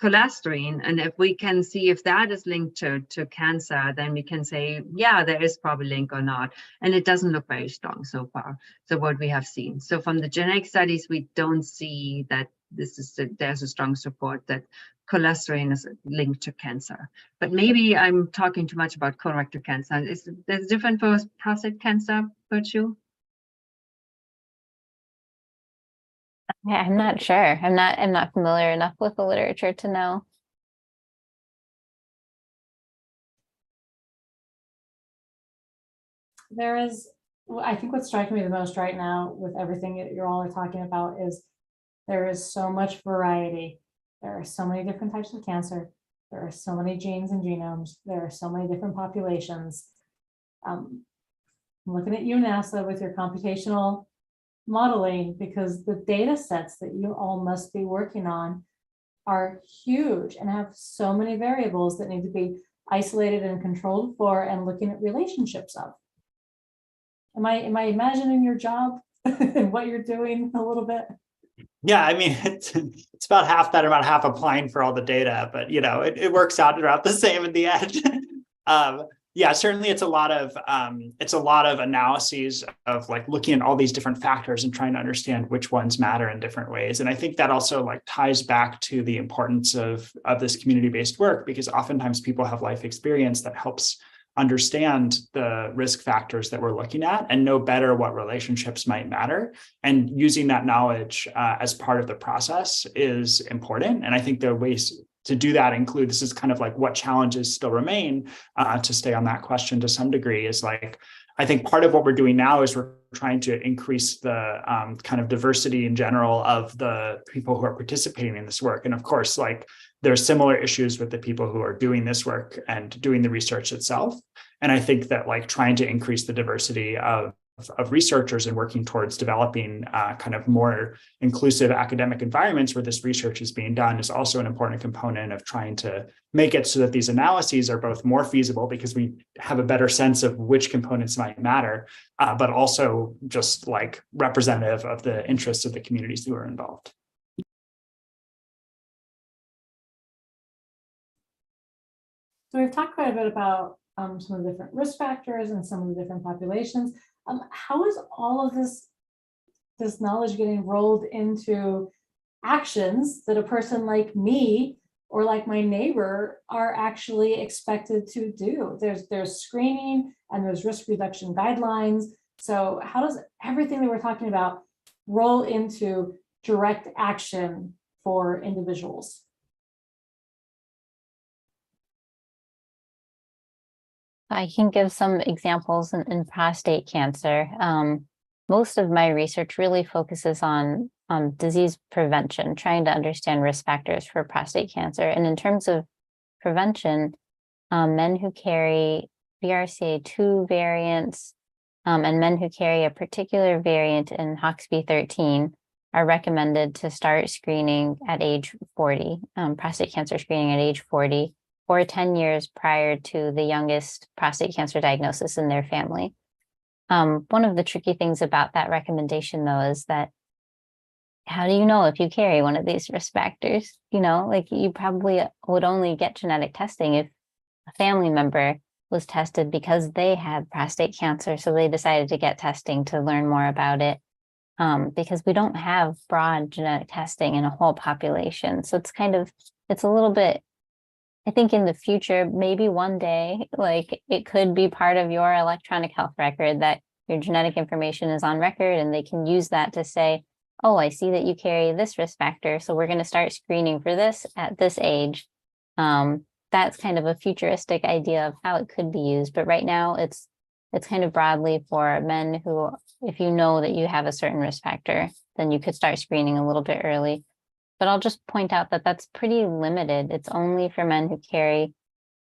cholesterol, and if we can see if that is linked to cancer, then we can say, yeah, there is probably a link or not, and it doesn't look very strong so far. So what we have seen, so from the genetic studies, we don't see that there's a strong support that cholesterol is linked to cancer. But maybe I'm talking too much about colorectal cancer. Is that different for prostate cancer, Burcu? Yeah, I'm not sure. I'm not familiar enough with the literature to know. There is, I think what's striking me the most right now with everything that you all are talking about is there is so much variety. There are so many different types of cancer. There are so many genes and genomes. There are so many different populations. I'm looking at you, NASA, with your computational modeling, because the data sets that you all must be working on are huge and have so many variables that need to be isolated and controlled for, and looking at relationships of. Am I imagining your job and what you're doing a little bit? Yeah, I mean, it's about half that, about half applying for all the data, but it works out about the same in the end. Yeah, certainly it's a lot of analyses of like looking at all these different factors and trying to understand which ones matter in different ways. And I think that also like ties back to the importance of this community-based work, because oftentimes people have life experience that helps understand the risk factors that we're looking at and know better what relationships might matter. And using that knowledge as part of the process is important. And I think the ways to do that include, this is kind of like what challenges still remain, to stay on that question to some degree, is like, I think part of what we're doing now is we're trying to increase the kind of diversity in general of the people who are participating in this work. And of course, like there are similar issues with the people who are doing this work and doing the research itself. And I think that like trying to increase the diversity of researchers and working towards developing kind of more inclusive academic environments where this research is being done is also an important component of trying to make it so that these analyses are both more feasible because we have a better sense of which components might matter, but also just like representative of the interests of the communities who are involved. So we've talked quite a bit about some of the different risk factors and some of the different populations. How is all of this knowledge getting rolled into actions that a person like me or like my neighbor are actually expected to do? There's screening and there's risk reduction guidelines. So how does everything that we're talking about roll into direct action for individuals? I can give some examples in prostate cancer. Most of my research really focuses on disease prevention, trying to understand risk factors for prostate cancer. And in terms of prevention, men who carry BRCA2 variants and men who carry a particular variant in HOXB13 are recommended to start screening at age 40, prostate cancer screening at age 40, or 10 years prior to the youngest prostate cancer diagnosis in their family. One of the tricky things about that recommendation, though, is that how do you know if you carry one of these risk factors? Like you probably would only get genetic testing if a family member was tested because they had prostate cancer. So they decided to get testing to learn more about it, because we don't have broad genetic testing in a whole population. So it's a little bit, I think in the future, maybe one day, like it could be part of your electronic health record that your genetic information is on record and they can use that to say, oh, I see that you carry this risk factor, so we're going to start screening for this at this age. That's kind of a futuristic idea of how it could be used. But right now it's kind of broadly for men who, if you know that you have a certain risk factor, then you could start screening a little bit early. But I'll just point out that that's pretty limited. It's only for men who carry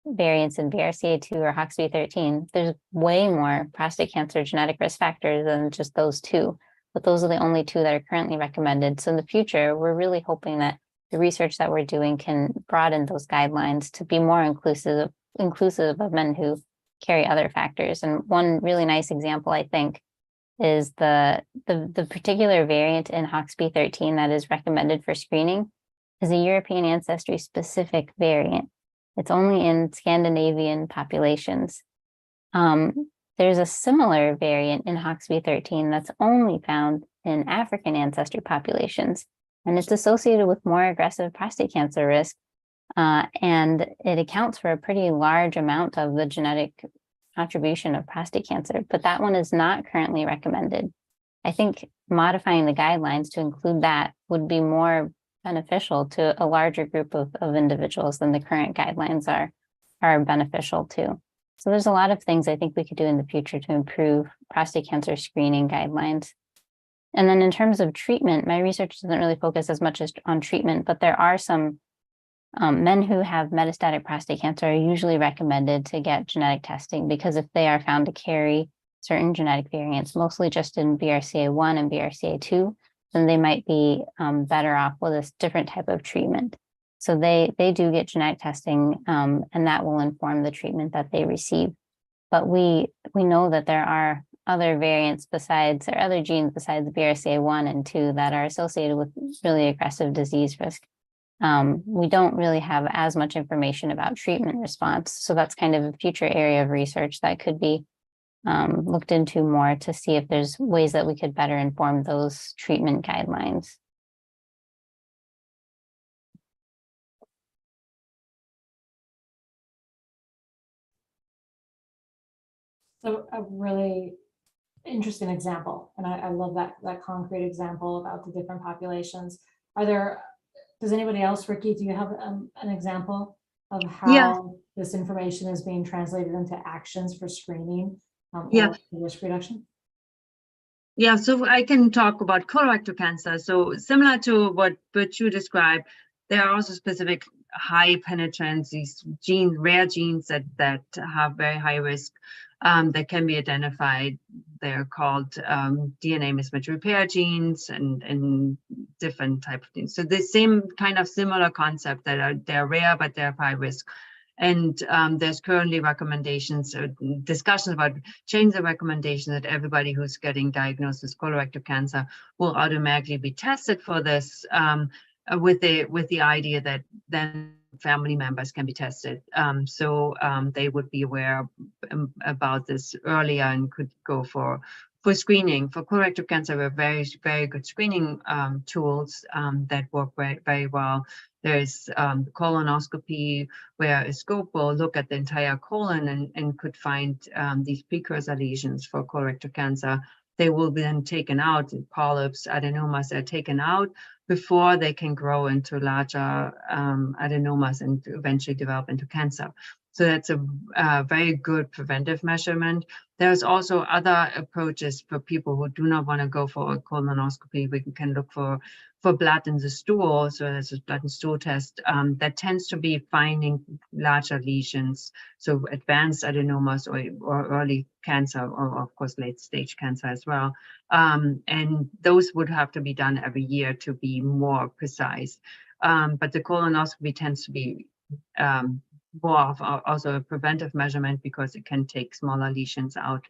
variants in BRCA2 or HOXB13. There's way more prostate cancer genetic risk factors than just those two, but those are the only two that are currently recommended. So in the future, we're really hoping that the research that we're doing can broaden those guidelines to be more inclusive of men who carry other factors. And one really nice example, I think, is the particular variant in HOXB13 that is recommended for screening is a European ancestry specific variant. It's only in Scandinavian populations. There's a similar variant in HOXB13 that's only found in African ancestry populations, and it's associated with more aggressive prostate cancer risk, and it accounts for a pretty large amount of the genetic contribution of prostate cancer, but that one is not currently recommended. I think modifying the guidelines to include that would be more beneficial to a larger group of individuals than the current guidelines are beneficial to. So there's a lot of things I think we could do in the future to improve prostate cancer screening guidelines. And then in terms of treatment, my research doesn't really focus as much as on treatment, but there are some men who have metastatic prostate cancer are usually recommended to get genetic testing, because if they are found to carry certain genetic variants, mostly just in BRCA1 and BRCA2, then they might be better off with a different type of treatment. So they do get genetic testing, and that will inform the treatment that they receive. But we know that there are other variants besides, or other genes besides BRCA1 and 2 that are associated with really aggressive disease risk. We don't really have as much information about treatment response. So that's kind of a future area of research that could be looked into more to see if there's ways that we could better inform those treatment guidelines. So a really interesting example, and I love that concrete example about the different populations. Does anybody else, Riki, do you have an example of how this information is being translated into actions for screening or risk reduction? Yeah, so I can talk about colorectal cancer. So similar to what Burcu described, there are also specific high penetrance, these rare genes that have very high risk that can be identified. They're called DNA mismatch repair genes and different type of things. So the same kind of similar concept that they're rare, but they're high risk. And there's currently recommendations, discussions about changing the recommendation that everybody who's getting diagnosed with colorectal cancer will automatically be tested for this, with the idea that then family members can be tested. So they would be aware about this earlier and could go for screening. For colorectal cancer, we have very, very good screening tools that work very, very well. There's colonoscopy, where a scope will look at the entire colon and could find these precursor lesions for colorectal cancer. They will be then taken out, polyps, adenomas are taken out before they can grow into larger adenomas and eventually develop into cancer. So that's a very good preventive measurement. There's also other approaches for people who do not want to go for a colonoscopy. We can look for blood in the stool. So there's a blood and stool test that tends to be finding larger lesions. So advanced adenomas or early cancer, or of course late stage cancer as well. And those would have to be done every year to be more precise. But the colonoscopy tends to be more of also a preventive measurement because it can take smaller lesions out.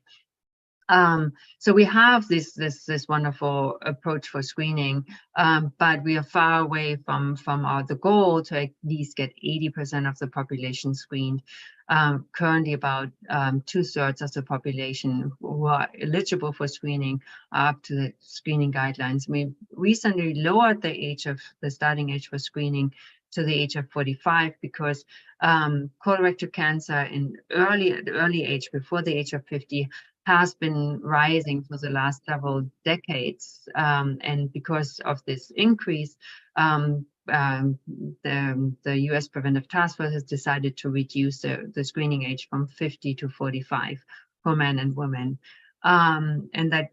So we have this wonderful approach for screening, but we are far away from the goal to at least get 80% of the population screened. Currently, about 2/3 of the population who are eligible for screening are up to the screening guidelines. We recently lowered the starting age for screening to the age of 45 because colorectal cancer in early age, before the age of 50, has been rising for the last several decades. And because of this increase, the US Preventive Task Force has decided to reduce the screening age from 50 to 45 for men and women. And that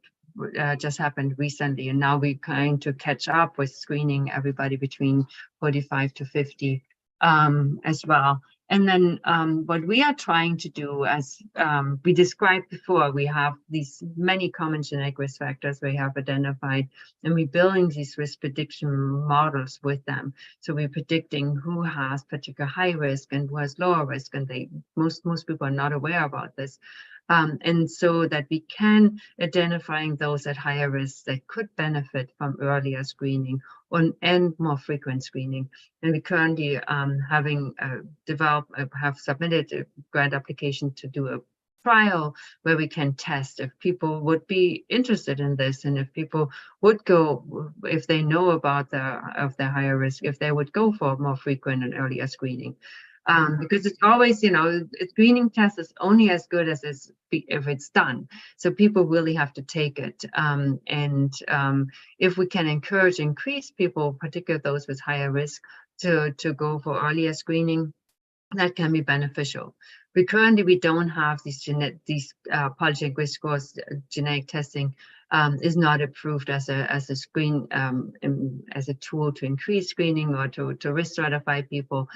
just happened recently, and now we're trying to catch up with screening everybody between 45 to 50 as well. And then what we are trying to do, as we described before, we have these many common genetic risk factors we have identified, and we're building these risk prediction models with them. So we're predicting who has particular high risk and who has lower risk, and most people are not aware about this. And so that we can identifying those at higher risk that could benefit from earlier screening and more frequent screening. And we currently have submitted a grant application to do a trial where we can test if people would be interested in this, and if people would go, if they know about their higher risk, if they would go for more frequent and earlier screening. Because it's always, a screening test is only as good as if it's done. So people really have to take it. If we can increase people, particularly those with higher risk, to go for earlier screening, that can be beneficial. We don't have these polygenic risk scores. Genetic testing is not approved as a tool to increase screening or to risk stratify people.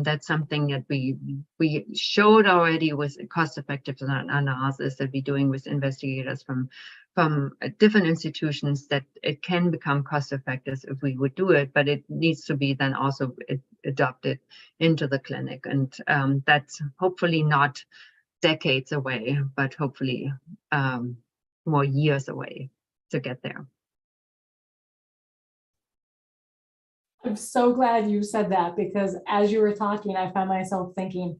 That's something that we showed already with cost-effective analysis that we're doing with investigators from different institutions, that it can become cost-effective if we would do it, but it needs to be then also adopted into the clinic. And that's hopefully not decades away, but hopefully more years away to get there. I'm so glad you said that, because as you were talking, I found myself thinking,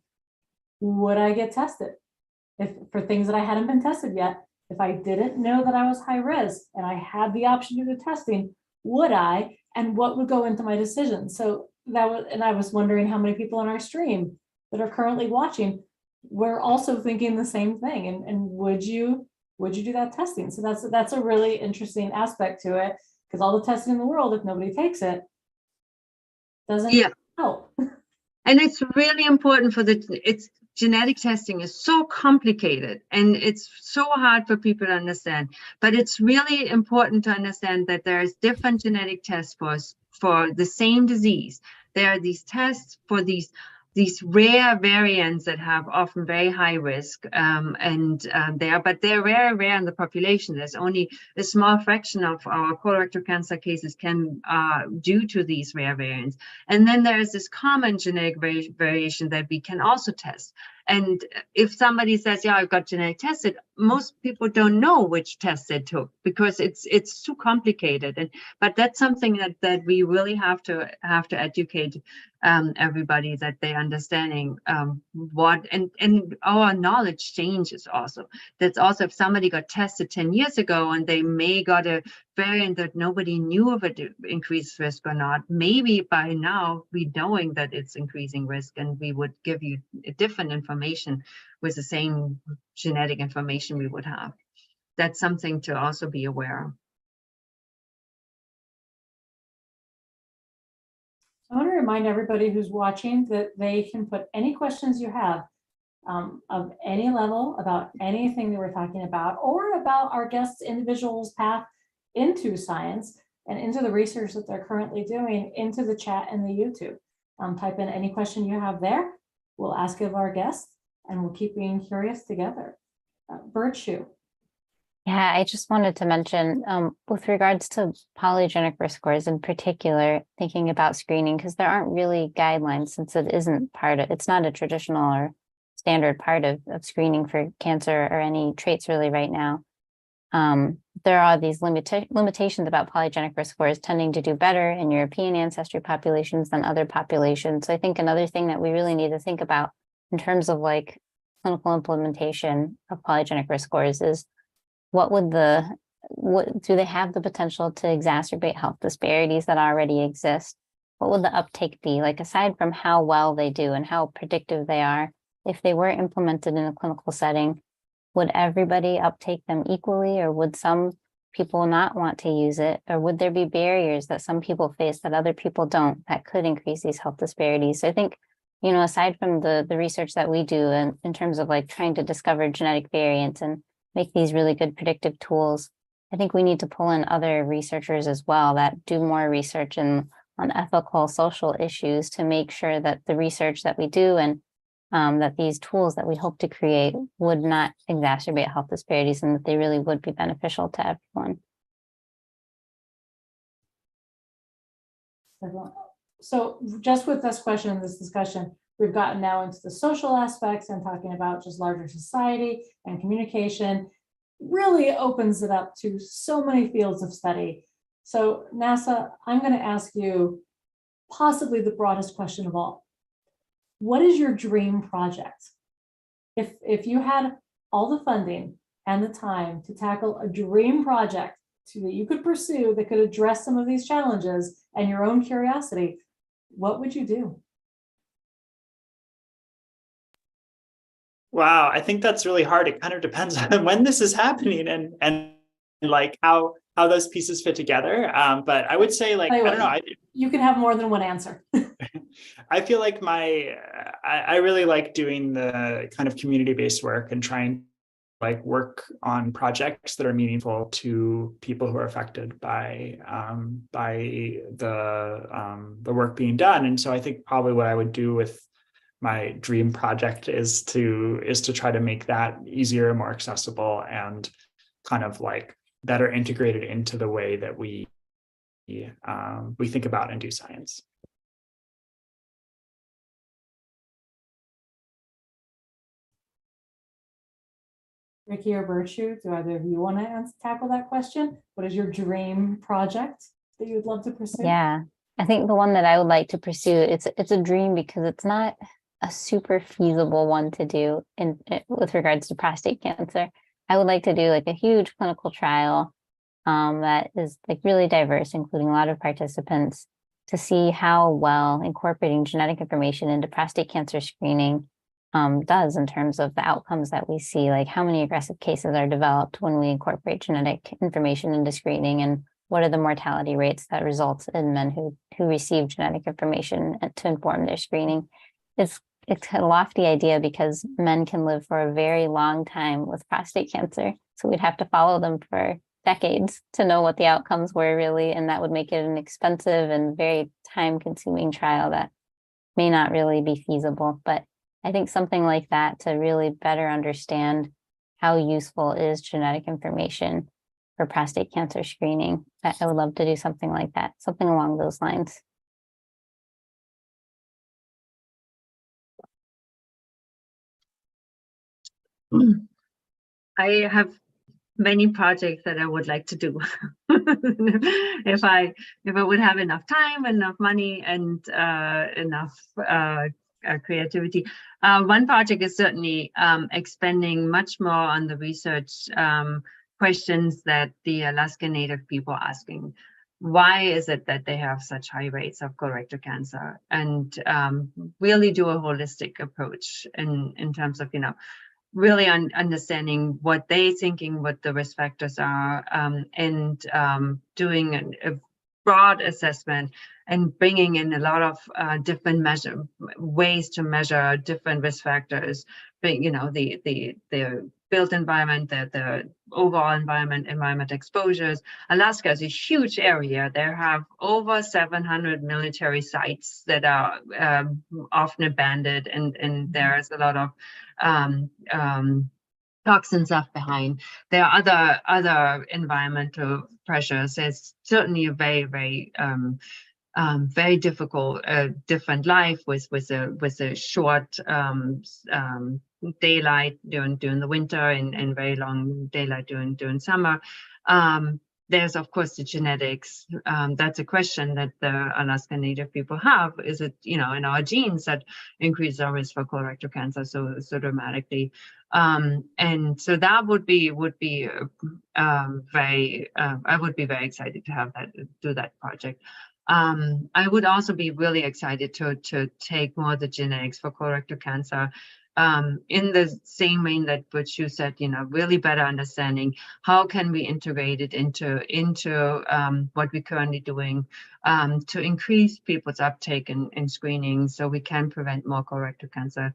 would I get tested if for things that I hadn't been tested yet? If I didn't know that I was high risk and I had the option to do testing, would I? And what would go into my decision? So that was, and I was wondering how many people in our stream that are currently watching were also thinking the same thing. And would you do that testing? So that's a really interesting aspect to it, because all the testing in the world, if nobody takes it, doesn't help. And it's really important for it's genetic testing is so complicated and it's so hard for people to understand, but it's really important to understand that there's different genetic tests for the same disease. There are these tests for these rare variants that have often very high risk, but they're very rare in the population. There's only a small fraction of our colorectal cancer cases can due to these rare variants. And then there's this common genetic variation that we can also test. And if somebody says, yeah, I've got genetic tested, most people don't know which test they took because it's too complicated. But that's something that we really have to educate everybody, that they understanding what, and our knowledge changes also. That's also, if somebody got tested 10 years ago and they may got a variant that nobody knew if it increased risk or not, maybe by now we knowing that it's increasing risk and we would give you different information with the same genetic information we would have. That's something to also be aware of. I want to remind everybody who's watching that they can put any questions you have of any level about anything that we're talking about, or about our guests' individual's path into science and into the research that they're currently doing, into the chat and the YouTube. Type in any question you have there. We'll ask of our guests, and we'll keep being curious together. Burcu. Yeah, I just wanted to mention with regards to polygenic risk scores in particular, thinking about screening, because there aren't really guidelines, since it isn't it's not a traditional or standard part of screening for cancer or any traits really right now. There are these limitations about polygenic risk scores tending to do better in European ancestry populations than other populations. So I think another thing that we really need to think about in terms of like clinical implementation of polygenic risk scores is what do they have the potential to exacerbate health disparities that already exist? What would the uptake be? Like, aside from how well they do and how predictive they are, if they were implemented in a clinical setting, would everybody uptake them equally, or would some people not want to use it? Or would there be barriers that some people face that other people don't, that could increase these health disparities? So I think, aside from the research that we do and in terms of like trying to discover genetic variants and make these really good predictive tools, I think we need to pull in other researchers as well that do more research on ethical, social issues to make sure that the research that we do and that these tools that we hope to create would not exacerbate health disparities, and that they really would be beneficial to everyone. So just with this question, this discussion, we've gotten now into the social aspects and talking about just larger society and communication. Really opens it up to so many fields of study. So NASA, I'm going to ask you possibly the broadest question of all. What is your dream project? If you had all the funding and the time to tackle a dream project that you could pursue that could address some of these challenges and your own curiosity, what would you do? Wow, I think that's really hard. It kind of depends on when this is happening and like how those pieces fit together. But I would say, like, I don't know. You can have more than one answer. I feel like I really like doing the kind of community-based work and trying like work on projects that are meaningful to people who are affected by the work being done. And so I think probably what I would do with my dream project is to try to make that easier and more accessible and kind of like better integrated into the way that we think about and do science. Riki or Burcu, do either of you want to tackle that question? What is your dream project that you would love to pursue? Yeah, I think the one that I would like to pursue, it's a dream because it's not a super feasible one to do with regards to prostate cancer. I would like to do like a huge clinical trial that is like really diverse, including a lot of participants, to see how well incorporating genetic information into prostate cancer screening does in terms of the outcomes that we see, like how many aggressive cases are developed when we incorporate genetic information into screening, and what are the mortality rates that result in men who receive genetic information to inform their screening. It's a lofty idea because men can live for a very long time with prostate cancer. So we'd have to follow them for decades to know what the outcomes were really, and that would make it an expensive and very time-consuming trial that may not really be feasible. But I think something like that to really better understand how useful is genetic information for prostate cancer screening. I would love to do something like that, something along those lines. I have many projects that I would like to do if I would have enough time, enough money, and enough creativity. One project is certainly expanding much more on the research questions that the Alaska Native people are asking. Why is it that they have such high rates of colorectal cancer? And really do a holistic approach in terms of, really understanding what they're thinking, what the risk factors are, and doing a broad assessment and bringing in a lot of different ways to measure different risk factors, but the built environment, the overall environment exposures. Alaska is a huge area. There have over 700 military sites that are often abandoned, and there's a lot of toxins left behind. There are other environmental pressures. There's certainly a very very difficult different life with a short daylight during the winter and very long daylight during summer. There's of course the genetics. That's a question that the Alaska Native people have. Is it in our genes that increase our risk for colorectal cancer so dramatically? And so that would be very. I would be very excited to do that project. I would also be really excited to take more of the genetics for colorectal cancer in the same vein that Burcu said, really better understanding how can we integrate it into what we're currently doing to increase people's uptake in screening so we can prevent more colorectal cancer.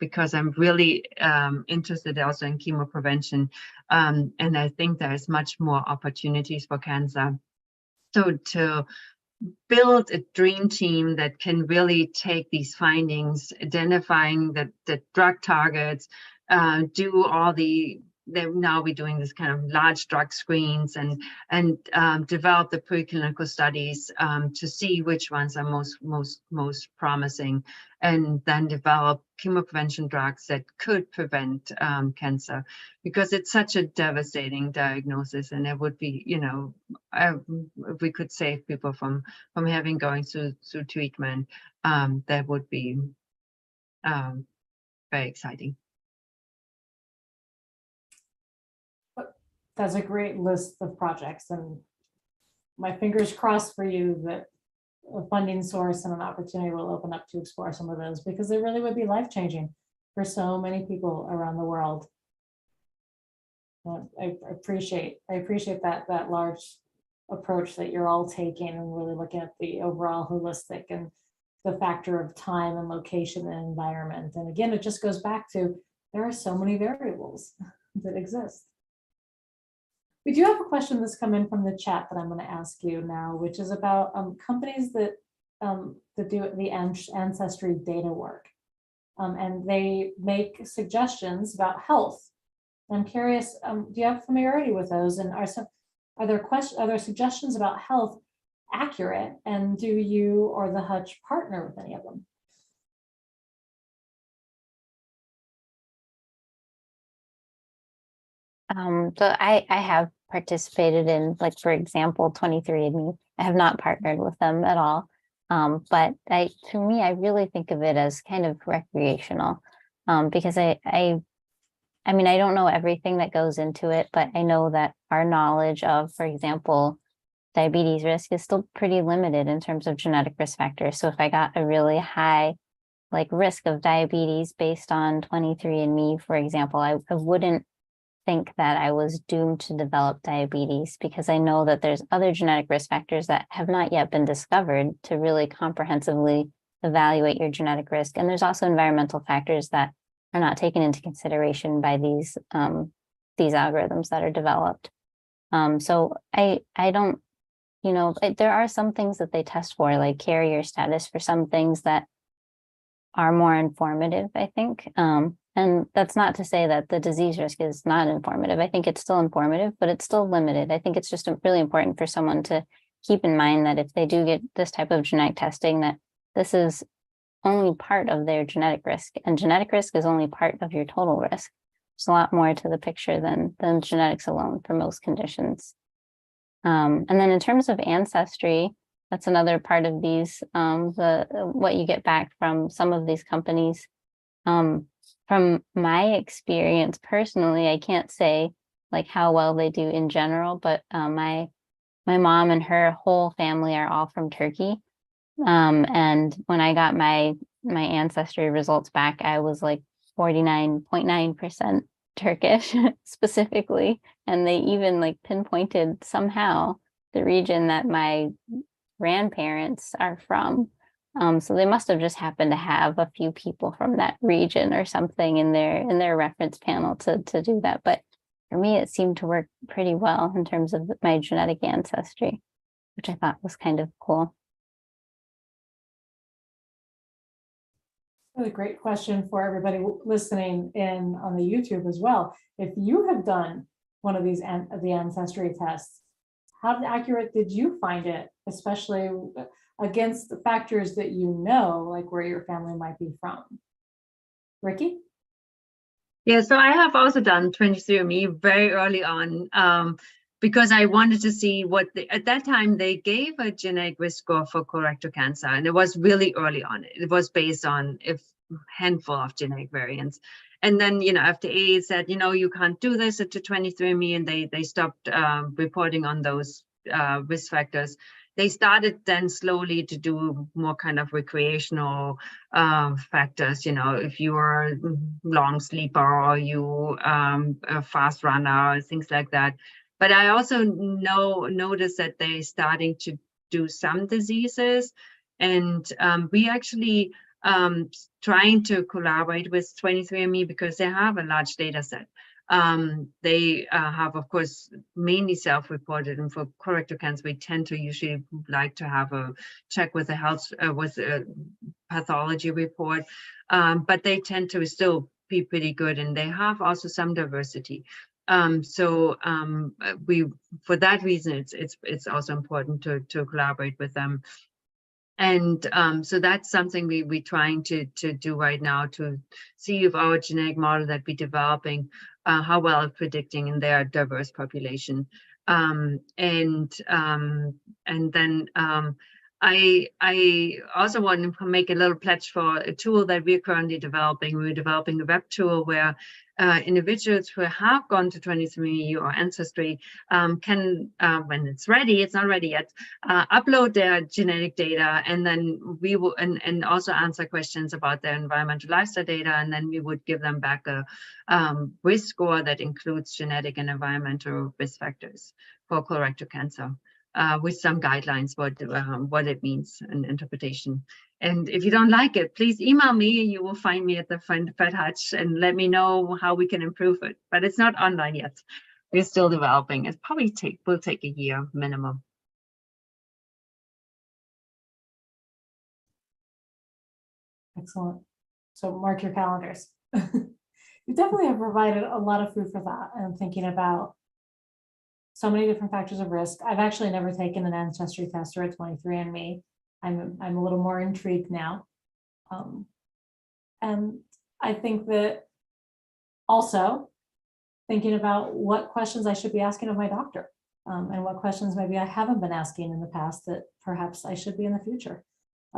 Because I'm really interested also in chemo prevention, and I think there's much more opportunities for cancer. So to build a dream team that can really take these findings, identifying the drug targets, do all they're now be doing this kind of large drug screens and develop the preclinical studies to see which ones are most promising, and then develop chemoprevention drugs that could prevent cancer, because it's such a devastating diagnosis, and it would be, if we could save people from going through treatment, that would be very exciting. That's a great list of projects, and my fingers crossed for you that a funding source and an opportunity will open up to explore some of those, because it really would be life-changing for so many people around the world. I appreciate that large approach that you're all taking, and really looking at the overall holistic and the factor of time and location and environment. And again, it just goes back to there are so many variables that exist. We do have a question that's come in from the chat that I'm going to ask you now, which is about companies that do the ancestry data work, and they make suggestions about health. I'm curious, do you have familiarity with those, and are there suggestions about health accurate, and do you or the Hutch partner with any of them? So I have participated in, like, for example, 23andMe. I have not partnered with them at all. But to me, I really think of it as kind of recreational, because I mean, I don't know everything that goes into it, but I know that our knowledge of, for example, diabetes risk is still pretty limited in terms of genetic risk factors. So if I got a really high risk of diabetes based on 23andMe, for example, I wouldn't think that I was doomed to develop diabetes, because I know that there's other genetic risk factors that have not yet been discovered to really comprehensively evaluate your genetic risk. And there's also environmental factors that are not taken into consideration by these algorithms that are developed. So I don't, there are some things that they test for, like carrier status, for some things that are more informative, I think. And that's not to say that the disease risk is not informative. I think it's still informative, but it's still limited. I think it's just really important for someone to keep in mind that if they do get this type of genetic testing, that this is only part of their genetic risk, and genetic risk is only part of your total risk. There's a lot more to the picture than genetics alone for most conditions. And then in terms of ancestry, that's another part of these, what you get back from some of these companies. From my experience personally, I can't say how well they do in general, but my mom and her whole family are all from Turkey. And when I got my ancestry results back, I was 49.9% Turkish specifically. And they even pinpointed somehow the region that my grandparents are from. So they must have just happened to have a few people from that region or something in their reference panel to do that. But for me, it seemed to work pretty well in terms of my genetic ancestry, which I thought was kind of cool. Really great question for everybody listening in on the YouTube as well. If you have done one of these the ancestry tests, how accurate did you find it, especially against the factors that like where your family might be from? Riki? Yeah, so I have also done 23andMe very early on, because I wanted to see at that time they gave a genetic risk score for colorectal cancer, and it was really early on. It was based on a handful of genetic variants. And then, FDA said, you can't do this to 23andMe, and they stopped reporting on those risk factors. They started then slowly to do more kind of recreational factors. If you are a long sleeper or you a fast runner, things like that. But I also noticed that they're starting to do some diseases, and we actually trying to collaborate with 23andMe because they have a large data set. They have, of course, mainly self-reported, and for colorectal cancer, we tend to usually like to have a check with a pathology report, but they tend to still be pretty good, and they have also some diversity. So for that reason, it's also important to collaborate with them. And so that's something we're trying to do right now, to see if our genetic model that we're developing, how well it's predicting in their diverse population. And then I also want to make a little pledge for a tool that we're currently developing. We're developing a web tool where individuals who have gone to 23andMe or Ancestry can, when it's ready, it's not ready yet, upload their genetic data, and then we will, and also answer questions about their environmental lifestyle data, and then we would give them back a risk score that includes genetic and environmental risk factors for colorectal cancer. With some guidelines what it means and interpretation. And if you don't like it, please email me. You will find me at the Fred Hutch and let me know how we can improve it. But it's not online yet. We're still developing. It probably will take a year minimum. Excellent. So mark your calendars. You definitely have provided a lot of food for thought. I'm thinking about so many different factors of risk. I've actually never taken an ancestry test or a 23andMe. I'm a little more intrigued now. And I think that also thinking about what questions I should be asking of my doctor, and what questions maybe I haven't been asking in the past that perhaps I should be in the future.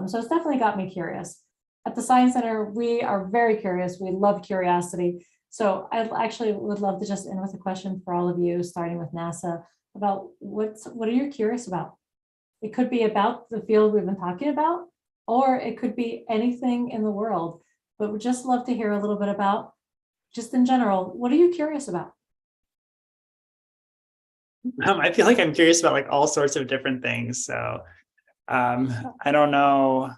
So it's definitely got me curious. At the Science Center, we are very curious. We love curiosity. So I actually would love to just end with a question for all of you, starting with NASA, about what are you curious about? It could be about the field we've been talking about, or it could be anything in the world, but we'd just love to hear a little bit about, just in general, what are you curious about? I feel like I'm curious about like all sorts of different things. So I don't know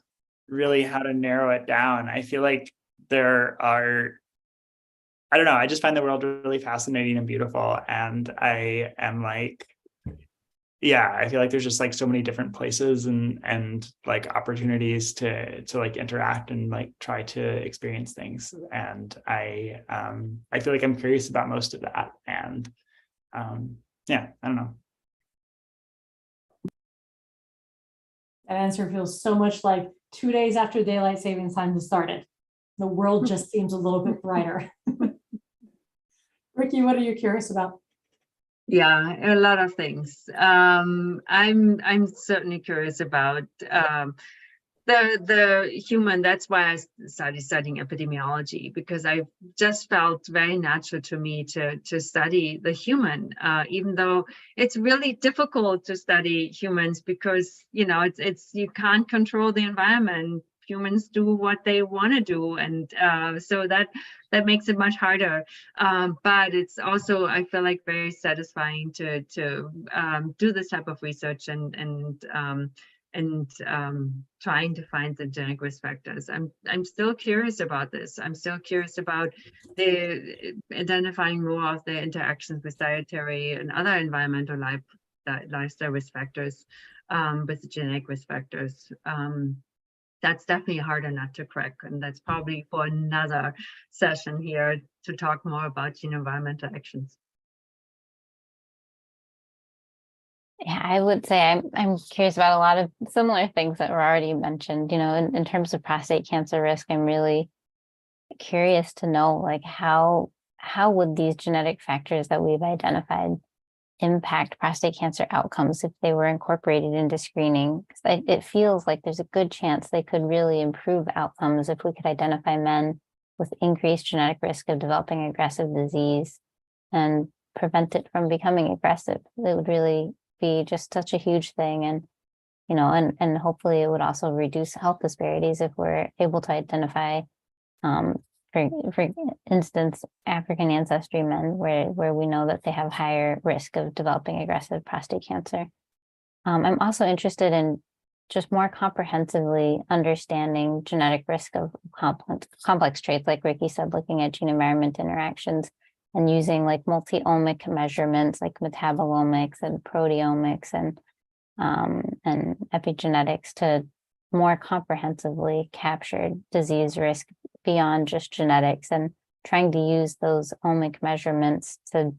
really how to narrow it down. I feel like there are, I don't know, I just find the world really fascinating and beautiful. And I am like, yeah, I feel like there's just like so many different places and like opportunities to like interact and like try to experience things. And I feel like I'm curious about most of that. And yeah, I don't know. That answer feels so much like 2 days after daylight savings time has started. The world just seems a little bit brighter. Riki, what are you curious about? Yeah, a lot of things. I'm certainly curious about the human. That's why I started studying epidemiology, because I just felt very natural to me to study the human, even though it's really difficult to study humans because it's you can't control the environment. Humans do what they want to do, and so that makes it much harder. But it's also, I feel like, very satisfying to do this type of research and trying to find the genetic risk factors. I'm still curious about this. I'm still curious about the identifying more of the interactions with dietary and other environmental lifestyle risk factors with the genetic risk factors. That's definitely a harder nut to crack, and that's probably for another session here to talk more about environmental actions. Yeah, I would say I'm curious about a lot of similar things that were already mentioned. In terms of prostate cancer risk, I'm really curious to know, like, how would these genetic factors that we've identified impact prostate cancer outcomes if they were incorporated into screening? Because it feels like there's a good chance they could really improve outcomes if we could identify men with increased genetic risk of developing aggressive disease and prevent it from becoming aggressive. It would really be just such a huge thing, and and hopefully it would also reduce health disparities if we're able to identify for instance, African ancestry men where we know that they have higher risk of developing aggressive prostate cancer. I'm also interested in just more comprehensively understanding genetic risk of complex traits, like Riki said, looking at gene-environment interactions and using like multi-omic measurements like metabolomics and proteomics and epigenetics to more comprehensively capture disease risk beyond just genetics, and trying to use those omic measurements to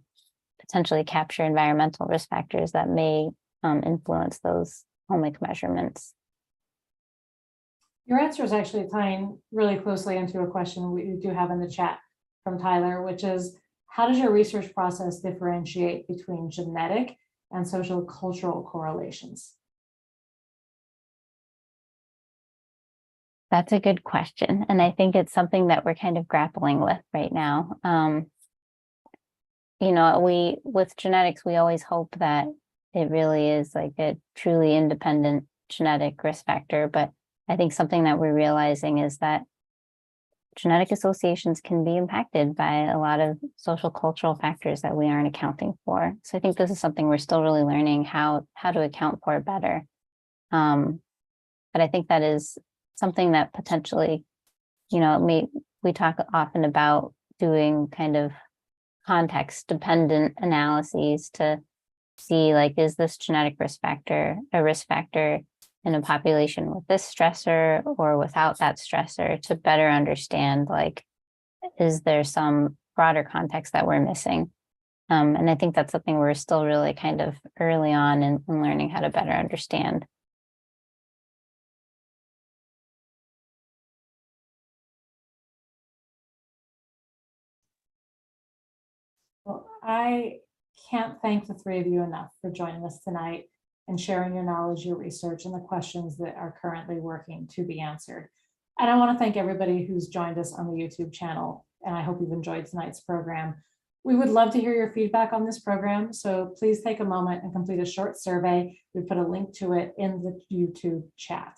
potentially capture environmental risk factors that may influence those omic measurements. Your answer is actually tying really closely into a question we do have in the chat from Tyler, which is, how does your research process differentiate between genetic and social cultural correlations? That's a good question. And I think it's something that we're kind of grappling with right now. With genetics, we always hope that it really is like a truly independent genetic risk factor. But I think something that we're realizing is that genetic associations can be impacted by a lot of social cultural factors that we aren't accounting for. So I think this is something we're still really learning how to account for better. But I think that is something that potentially, we talk often about doing kind of context dependent analyses to see, like, is this genetic risk factor a risk factor in a population with this stressor or without that stressor, to better understand, like, is there some broader context that we're missing? And I think that's something we're still really kind of early on in learning how to better understand. Well, I can't thank the three of you enough for joining us tonight and sharing your knowledge, your research, and the questions that are currently working to be answered. And I want to thank everybody who's joined us on the YouTube channel, and I hope you've enjoyed tonight's program. We would love to hear your feedback on this program, so please take a moment and complete a short survey. We put a link to it in the YouTube chat.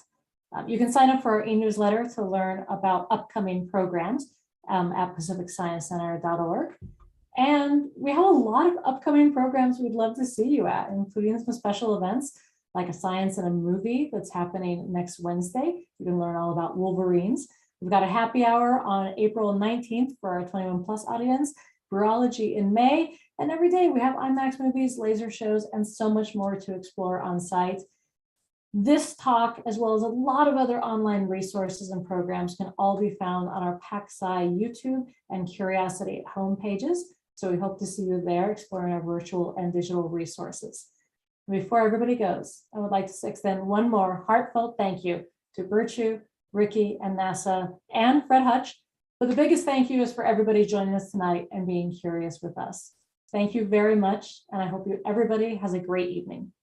You can sign up for our e-newsletter to learn about upcoming programs at pacificsciencecenter.org. And we have a lot of upcoming programs we'd love to see you at, including some special events like a science and a movie that's happening next Wednesday. You can learn all about Wolverines. We've got a happy hour on April 19th for our 21 plus audience, virology in May, and every day we have IMAX movies, laser shows, and so much more to explore on site. This talk, as well as a lot of other online resources and programs, can all be found on our PacSci YouTube and Curiosity at Home pages. So we hope to see you there exploring our virtual and digital resources. Before everybody goes, I would like to extend one more heartfelt thank you to Burcu, Riki, and NASA, and Fred Hutch. But the biggest thank you is for everybody joining us tonight and being curious with us. Thank you very much, and I hope everybody has a great evening.